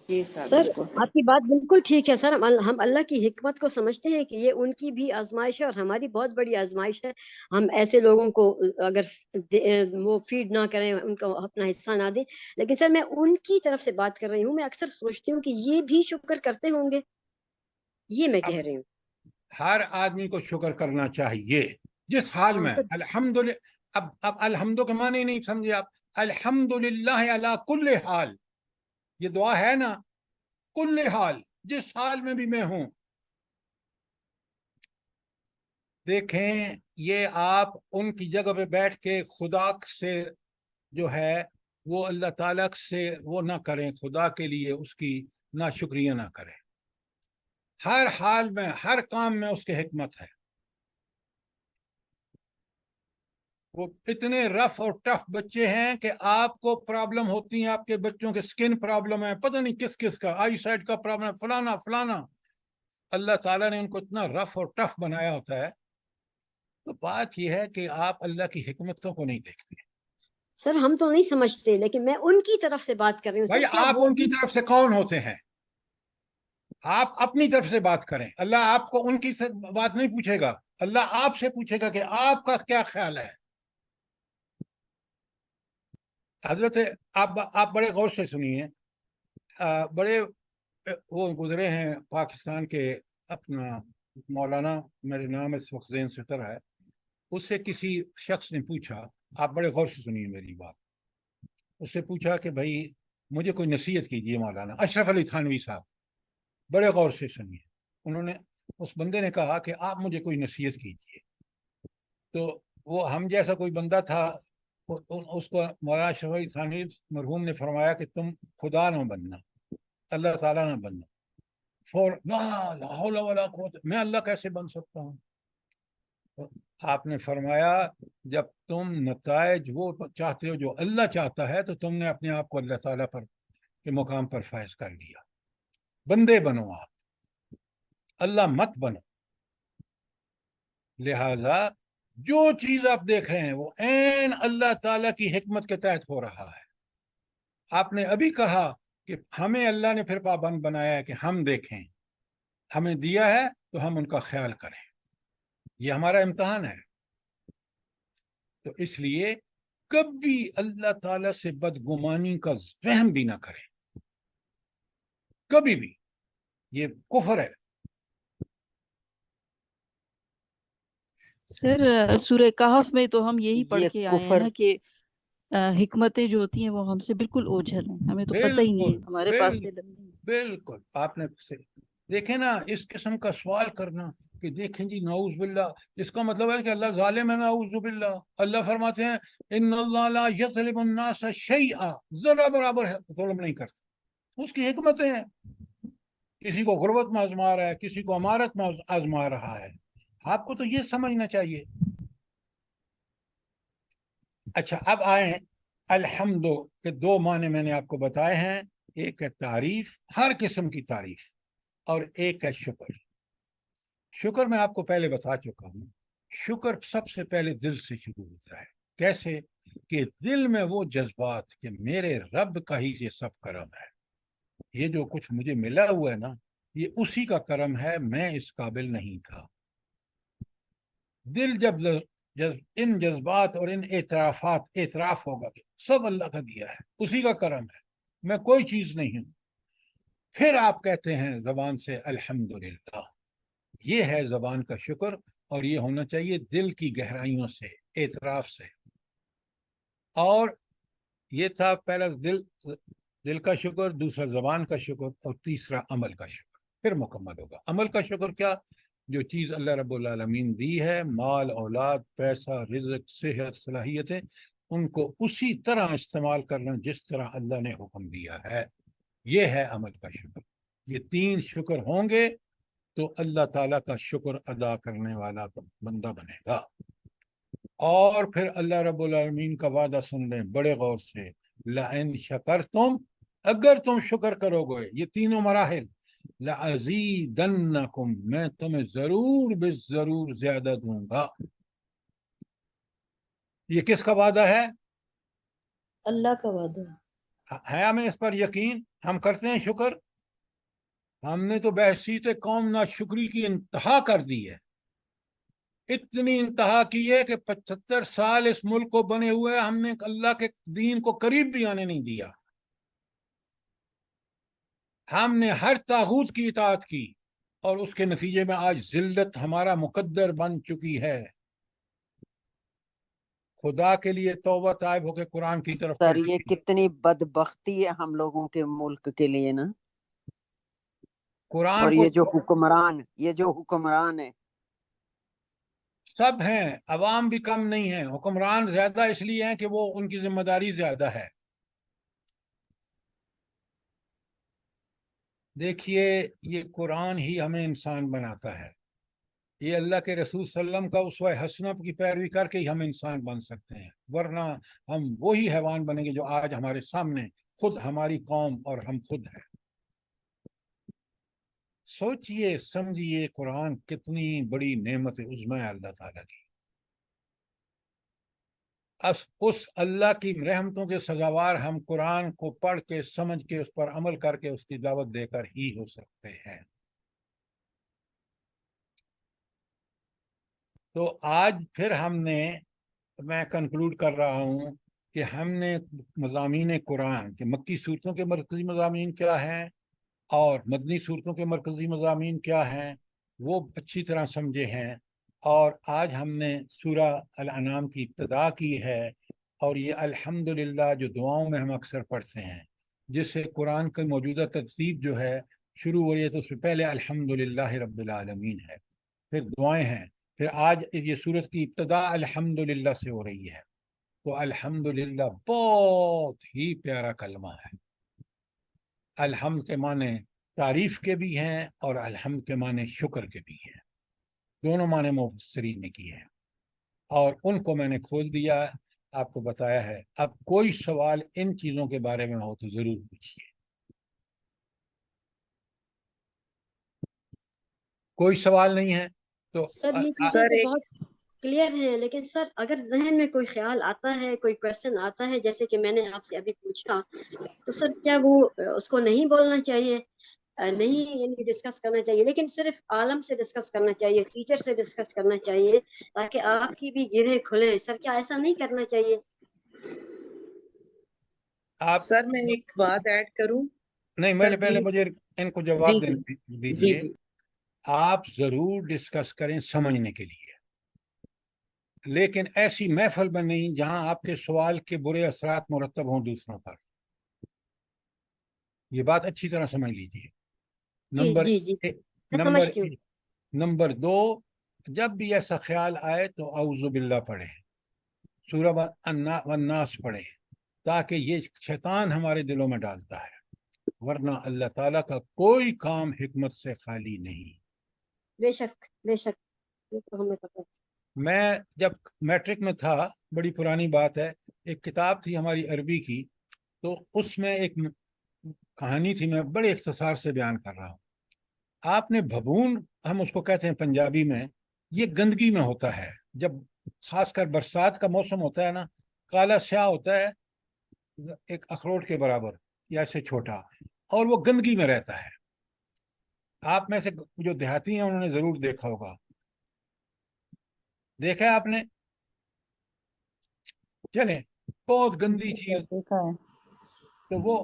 जी सर, सर बिल्कुल। आपकी बात बिल्कुल ठीक है सर, हम अल्लाह की हिकमत को समझते हैं कि ये उनकी भी आजमाइश है और हमारी बहुत बड़ी आजमाइश है। हम ऐसे लोगों को अगर वो फीड ना करें, उनको अपना हिस्सा ना दें। लेकिन सर मैं उनकी तरफ से बात कर रही हूँ, मैं अक्सर सोचती हूँ कि ये भी शुक्र करते होंगे, ये मैं कह अब रही हूँ। हर आदमी को शुक्र करना चाहिए जिस हाल हाँ में। तो अल्हम्दुलिल्लाह, अब अल्हम्दो के माने ही नहीं समझे आप। अल्हम्दुलिल्लाह अला कुल्ले हाल, ये दुआ है ना, कुल्ले हाल, जिस हाल में भी मैं हूं। देखें, ये आप उनकी जगह पे बैठ के खुदा से जो है वो अल्लाह ताला से वो ना करें, खुदा के लिए उसकी ना शुक्रिया ना करें। हर हाल में हर काम में उसकी हिकमत है। वो इतने रफ और टफ बच्चे हैं कि आपको प्रॉब्लम होती है, आपके बच्चों के स्किन प्रॉब्लम है, पता नहीं किस किस का, आई साइड का प्रॉब्लम, फलाना फलाना। अल्लाह ताला ने उनको इतना रफ और टफ बनाया होता है। तो बात यह है कि आप अल्लाह की हिकमतों को नहीं देखते। سر ہم تو نہیں سمجھتے، لیکن میں ان کی طرف سے بات کر رہی ہوں بھائی سر. کیا آپ وہ ان کی طرف سے کون ہوتے ہیں؟ آپ اپنی طرف سے بات کریں. اللہ آپ کو ان کی بات نہیں پوچھے گا، اللہ آپ سے پوچھے گا کہ آپ کا کیا خیال ہے. حضرت آپ بڑے غور سے سنیے. بڑے وہ گزرے ہیں پاکستان کے، اپنا مولانا، میرے نام اس وقت ذہن سے اتر ہے، اس سے کسی شخص نے پوچھا، آپ بڑے غور سے سنیے میری بات. اس سے پوچھا کہ بھائی مجھے کوئی نصیحت کیجیے مولانا. اشرف علی تھانوی صاحب، بڑے غور سے سنیے. انہوں نے، اس بندے نے کہا کہ آپ مجھے کوئی نصیحت کیجیے. تو وہ ہم جیسا کوئی بندہ تھا، اس کو مولانا اشرف علی تھانوی مرحوم نے فرمایا کہ تم خدا نہ بننا، اللہ تعالیٰ نہ بننا. لا حول ولا قوت، میں اللہ کیسے بن سکتا ہوں؟ آپ نے فرمایا جب تم نتائج وہ چاہتے ہو جو اللہ چاہتا ہے تو تم نے اپنے آپ کو اللہ تعالیٰ پر کے مقام پر فائز کر لیا. بندے بنو آپ، اللہ مت بنو. لہذا جو چیز آپ دیکھ رہے ہیں وہ عین اللہ تعالیٰ کی حکمت کے تحت ہو رہا ہے. آپ نے ابھی کہا کہ ہمیں اللہ نے پھر پابند بنایا ہے کہ ہم دیکھیں، ہمیں دیا ہے تو ہم ان کا خیال کریں. یہ ہمارا امتحان ہے. تو اس لیے کبھی اللہ تعالیٰ سے بدگمانی کا وہم بھی نہ کریں، کبھی بھی. یہ کفر ہے. سر سورہ کہف میں تو ہم یہی پڑھ یہ کے آئے ہیں کفر نا کہ حکمتیں جو ہوتی ہیں وہ ہم سے بالکل اوجھل ہیں، ہمیں تو پتہ ہی نہیں بالکل ہے، ہمارے پاس سے بالکل. آپ نے دیکھیں نا اس قسم کا سوال کرنا کہ دیکھیں جی نعوذ باللہ، اس کا مطلب ہے کہ اللہ ظالم ہے. نعوذ باللہ. اللہ فرماتے ہیں ان اللہ لا یظلم الناس شیئا، ذرا برابر ہے ظلم نہیں کرتا. اس کی حکمتیں ہیں. کسی کو غربت میں آزما رہا ہے، کسی کو امارت میں آزما رہا ہے. آپ کو تو یہ سمجھنا چاہیے. اچھا اب آئیں الحمد کے دو معنی میں نے آپ کو بتائے ہیں. ایک ہے تعریف، ہر قسم کی تعریف، اور ایک ہے شکر. شکر میں آپ کو پہلے بتا چکا ہوں. شکر سب سے پہلے دل سے شروع ہوتا ہے. کیسے؟ کہ دل میں وہ جذبات کہ میرے رب کا ہی یہ سب کرم ہے، یہ جو کچھ مجھے ملا ہوا ہے نا یہ اسی کا کرم ہے، میں اس قابل نہیں تھا. دل جب ان جذبات اور ان اعتراف ہوگا کہ سب اللہ کا دیا ہے، اسی کا کرم ہے، میں کوئی چیز نہیں ہوں، پھر آپ کہتے ہیں زبان سے الحمدللہ. یہ ہے زبان کا شکر، اور یہ ہونا چاہیے دل کی گہرائیوں سے، اعتراف سے. اور یہ تھا پہلا دل کا شکر، دوسرا زبان کا شکر، اور تیسرا عمل کا شکر. پھر مکمل ہوگا. عمل کا شکر کیا؟ جو چیز اللہ رب العالمین دی ہے، مال، اولاد، پیسہ، رزق، صحت، صلاحیتیں، ان کو اسی طرح استعمال کرنا جس طرح اللہ نے حکم دیا ہے. یہ ہے عمل کا شکر. یہ تین شکر ہوں گے تو اللہ تعالیٰ کا شکر ادا کرنے والا بندہ بنے گا. اور پھر اللہ رب العالمین کا وعدہ سن لیں بڑے غور سے، لَإِن شَكَرْتُمْ، اگر تم شکر کرو گے، یہ تینوں مراحل، لَأَزِيدَنَّكُمْ، میں تمہیں ضرور ضرور زیادہ دوں گا. یہ کس کا وعدہ ہے؟ اللہ کا وعدہ ہے. ہمیں اس پر یقین؟ ہم کرتے ہیں شکر؟ ہم نے تو بحثیت قوم ناشکری کی انتہا کر دی ہے. اتنی انتہا کی ہے کہ 75 سال اس ملک کو بنے ہوئے ہم نے اللہ کے دین کو قریب بھی آنے نہیں دیا. ہم نے ہر طاغوت کی اطاعت کی، اور اس کے نتیجے میں آج ذلت ہمارا مقدر بن چکی ہے. خدا کے لیے توبہ طائب ہو کے قرآن کی طرف سر پلٹیں. یہ کتنی بدبختی ہے ہم لوگوں کے ملک کے لیے نا. قرآن اور کو یہ جو حکمران ہے، سب ہیں، عوام بھی کم نہیں ہیں. حکمران زیادہ اس لیے ہیں کہ وہ ان کی ذمہ داری زیادہ ہے. دیکھیے یہ قرآن ہی ہمیں انسان بناتا ہے. یہ اللہ کے رسول صلی اللہ علیہ وسلم کا اسوہ حسنہ کی پیروی کر کے ہی ہم انسان بن سکتے ہیں، ورنہ ہم وہی حیوان بنیں گے جو آج ہمارے سامنے خود ہماری قوم اور ہم خود ہیں. سوچئے سمجھیے قرآن کتنی بڑی نعمت عظمی ہے اللہ تعالیٰ کی. उस अल्लाह की रहमतों के सजावार हम कुरान को पढ़ के समझ के उस पर अमल करके उसकी दावत देकर ही हो सकते हैं। तो आज फिर मैं कंक्लूड कर रहा हूँ कि हमने मज़ामीन कुरान के मक्की सूरतों के मरकज़ी मज़ामीन क्या हैं और मदनी सूरतों के मरकज़ी मज़ामीन क्या हैं वो अच्छी तरह समझे हैं। और आज हमने सूरा अल-अनाम की इब्तिदा की है, और ये अल्हम्दुलिल्लाह जो दुआओं में हम अक्सर पढ़ते हैं, जिससे कुरान की मौजूदा तरतीब जो है शुरू हो रही है, तो उससे पहले अल्हम्दुलिल्लाह रब्बिल आलमीन है, फिर दुआएं हैं, फिर आज ये सूरत की इब्तिदा अल्हम्दुलिल्लाह से हो रही है। तो अल्हम्दुलिल्लाह बहुत ही प्यारा कलमा है। अल्हम्द के माने तारीफ के भी हैं और अल्हम्द के माने शुक्र के भी हैं, दोनों माने मुफस्सिरीन ने किए हैं, और उनको मैंने खोल दिया, आपको बताया है। अब कोई सवाल इन चीजों के बारे में हो तो जरूर पूछिए। कोई सवाल नहीं है तो सर ये चीजें सर तो एक बहुत क्लियर हैं, लेकिन सर अगर जहन में कोई ख्याल आता है, कोई क्वेश्चन आता है, जैसे कि मैंने आपसे अभी पूछा, तो सर क्या वो उसको नहीं बोलना चाहिए, नहीं यानी डिस्कस करना चाहिए, लेकिन सिर्फ आलम से डिस्कस करना चाहिए, टीचर से डिस्कस करना चाहिए, ताकि आपकी भी गिरहें खुले? सर क्या ऐसा नहीं करना चाहिए? आप सर मैं एक बात ऐड करूं? नहीं, सर मैंने पहले जी मुझे इनको जवाब जी देने जी दीजिए। जी आप जरूर डिस्कस करें समझने के लिए, लेकिन ऐसी महफिल में नहीं जहां आपके सवाल के बुरे असरात मुरतब हों दूसरों पर। ये बात अच्छी तरह समझ लीजिए। जी नंबर जी जी मैं नंबर समझती हूँ। नंबर 2, जब भी ऐसा ख्याल आए तो औज़ु बिल्लाह पढ़े, सूरह वन्नास पढ़े, ताकि ये शैतान हमारे दिलों में डालता है, वरना अल्लाह ताला का कोई काम हिकमत से खाली नहीं। बेशक बेशक, ये तो हमें पता है। मैं जब मैट्रिक में था, बड़ी पुरानी बात है, एक किताब थी हमारी अरबी की, तो उसमें एक कहानी थी, मैं बड़े इख्तिसार से बयान कर रहा हूँ। आपने भभून, हम उसको कहते हैं पंजाबी में, ये गंदगी में होता है। जब खासकर बरसात का मौसम होता है ना, काला स्याह होता है, एक अखरोट के बराबर या इससे छोटा, और वो गंदगी में रहता है। आप में से जो देहाती हैं उन्होंने जरूर देखा होगा, देखा है आपने? चले, बहुत गंदी चीज। देखा है। तो वो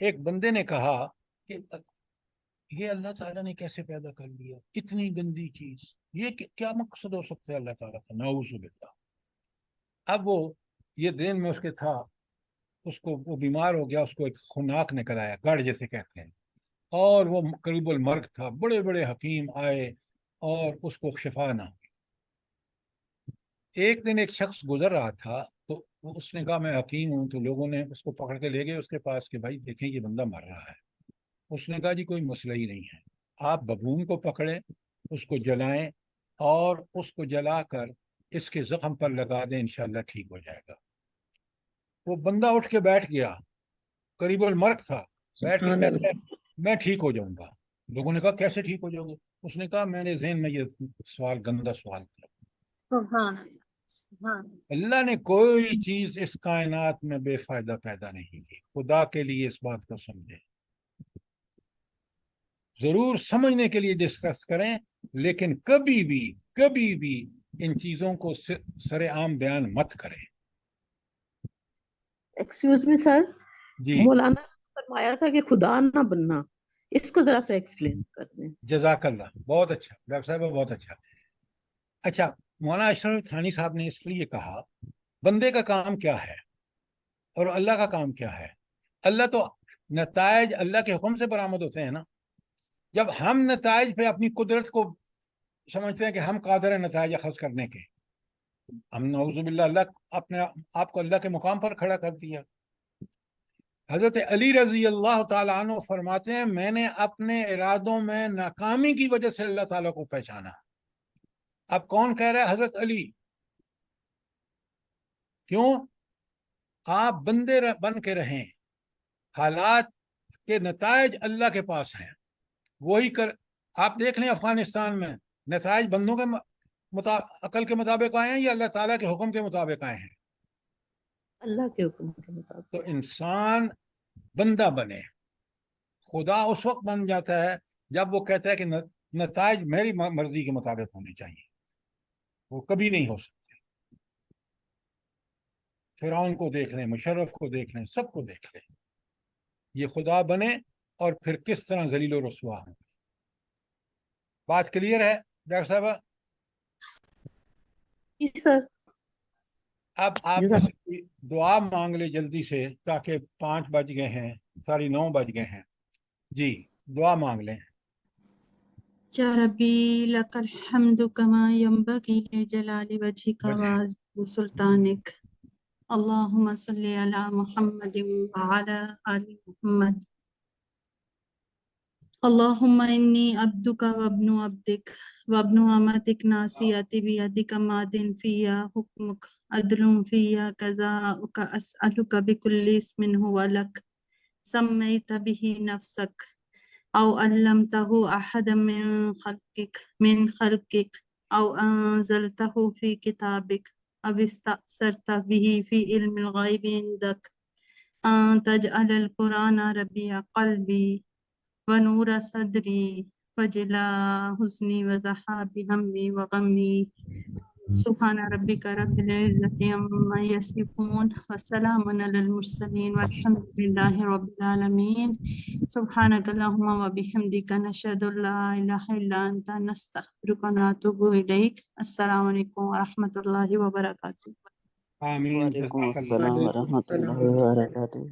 एक बंदे ने कहा कि ये अल्लाह ताला ने कैसे पैदा कर लिया इतनी गंदी चीज, ये क्या मकसद हो सकता है अल्लाह ताला का, नाऊज़ु बिल्लाह। अब वो ये दिन में उसके था, उसको वो बीमार हो गया, उसको एक खुनाक निकल आया, गढ़ जैसे कहते हैं, और वो करीबुल मर्ग था, बड़े बड़े हकीम आए और उसको शिफा ना हुई। एक दिन एक शख्स गुजर रहा था, तो उसने कहा मैं हकीम हूँ, तो लोगों ने उसको पकड़ के ले गए उसके पास कि भाई देखें ये बंदा मर रहा है। उसने कहा जी कोई मसला ही नहीं है, आप बबून को पकड़ें, उसको जलाएं और उसको जलाकर इसके जख्म पर लगा दें, इंशाल्लाह ठीक हो जाएगा। वो बंदा उठ के बैठ गया, करीबुल मर्ग था, बैठ के सुभान कहता है अल्लाह। मैं ठीक हो जाऊंगा। लोगों ने कहा कैसे ठीक हो जाओगे? उसने कहा मेरे ज़हन में ये सवाल गंदा सवाल था। सुभान अल्लाह, सुभान अल्लाह ने कोई चीज इस कायनात में बेफायदा पैदा नहीं की, खुदा के लिए इस बात को समझें। जरूर समझने के लिए डिस्कस करें, लेकिन कभी भी इन चीजों को सरेआम बयान मत करें। एक्सक्यूज मी सर, जी मौलाना ने फरमाया था कि खुदा ना बनना, इसको जरा सा एक्सप्लेन कर दें। जजाकल्ला, बहुत अच्छा डॉक्टर साहब, बहुत अच्छा। अच्छा, मौलाना अशरफ थानी साहब ने इसलिए कहा बंदे का काम क्या है और अल्लाह का काम क्या है। अल्लाह तो नतायज अल्लाह के हुक्म से बरामद होते हैं ना। जब हम नतायज पे अपनी कुदरत को समझते हैं कि हम कादर है नतायज अखज़ करने के, हम नऊज़ुबिल्लाह अल्लाह अपने आप को अल्लाह के मुकाम पर खड़ा कर दिया। हजरत अली रजी अल्लाह ताला अन्हु फरमाते हैं मैंने अपने इरादों में नाकामी की वजह से अल्लाह ताला को पहचाना। अब कौन कह रहा है? हजरत अली। क्यों? आप बंदे बन के रहें, हालात के नतायज अल्लाह के पास हैं, वही कर। आप देख लें अफगानिस्तान में नतायज बंदों के अकल के मुताबिक आए हैं या अल्लाह ताला के हुक्म के मुताबिक आए हैं? اللہ کے حکم کے مطابق. تو انسان بندہ بنے. خدا اس وقت بن جاتا ہے جب وہ کہتا ہے کہ نتائج میری مرضی کے مطابق ہونے چاہیے. وہ کبھی نہیں ہو سکتے. فرعون کو دیکھ لیں, مشرف کو دیکھ لیں, سب کو دیکھ لیں. یہ خدا بنے اور پھر کس طرح ذلیل و رسوا ہوں. بات کلیئر ہے ڈاکٹر صاحبہ؟ جی سر. اب آپ دعا مانگ لے جلدی سے, تاکہ 5 بج گئے ہیں, 9:30 بج گئے ہیں. جی دعا مانگ لیں. یا ربی لک الحمد کما ینبغی لجلال وجهک وعظیم سلطانک. اللہم صلی علی محمد وعلی آل محمد. اللہم انی عبدک وابن عبدک وابن امتک ناصیتی بیدک ماض فی حکمک عدل فی قضاؤک اسألک بکل اسم هو لک سمیت به نفسک او علمته احدا من خلقک او انزلته فی کتابک او استأثرت به فی علم الغیب عندک ان تجعل القرآن ربیع قلبی ونور صدری وجلاء حزنی وذهاب ہمی وغمی. سبحان ربک رب العزت عما یصفون وسلام علی المرسلین والحمد للہ رب العالمین. سبحانک اللہم وبحمدک نشہد ان لا الہ الا انت نستغفرک ونتوب الیک. السلام علیکم ورحمۃ اللہ وبرکاتہ. آمین. وعلیکم السلام ورحمۃ اللہ وبرکاتہ.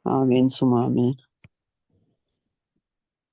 آمین ثم آمین.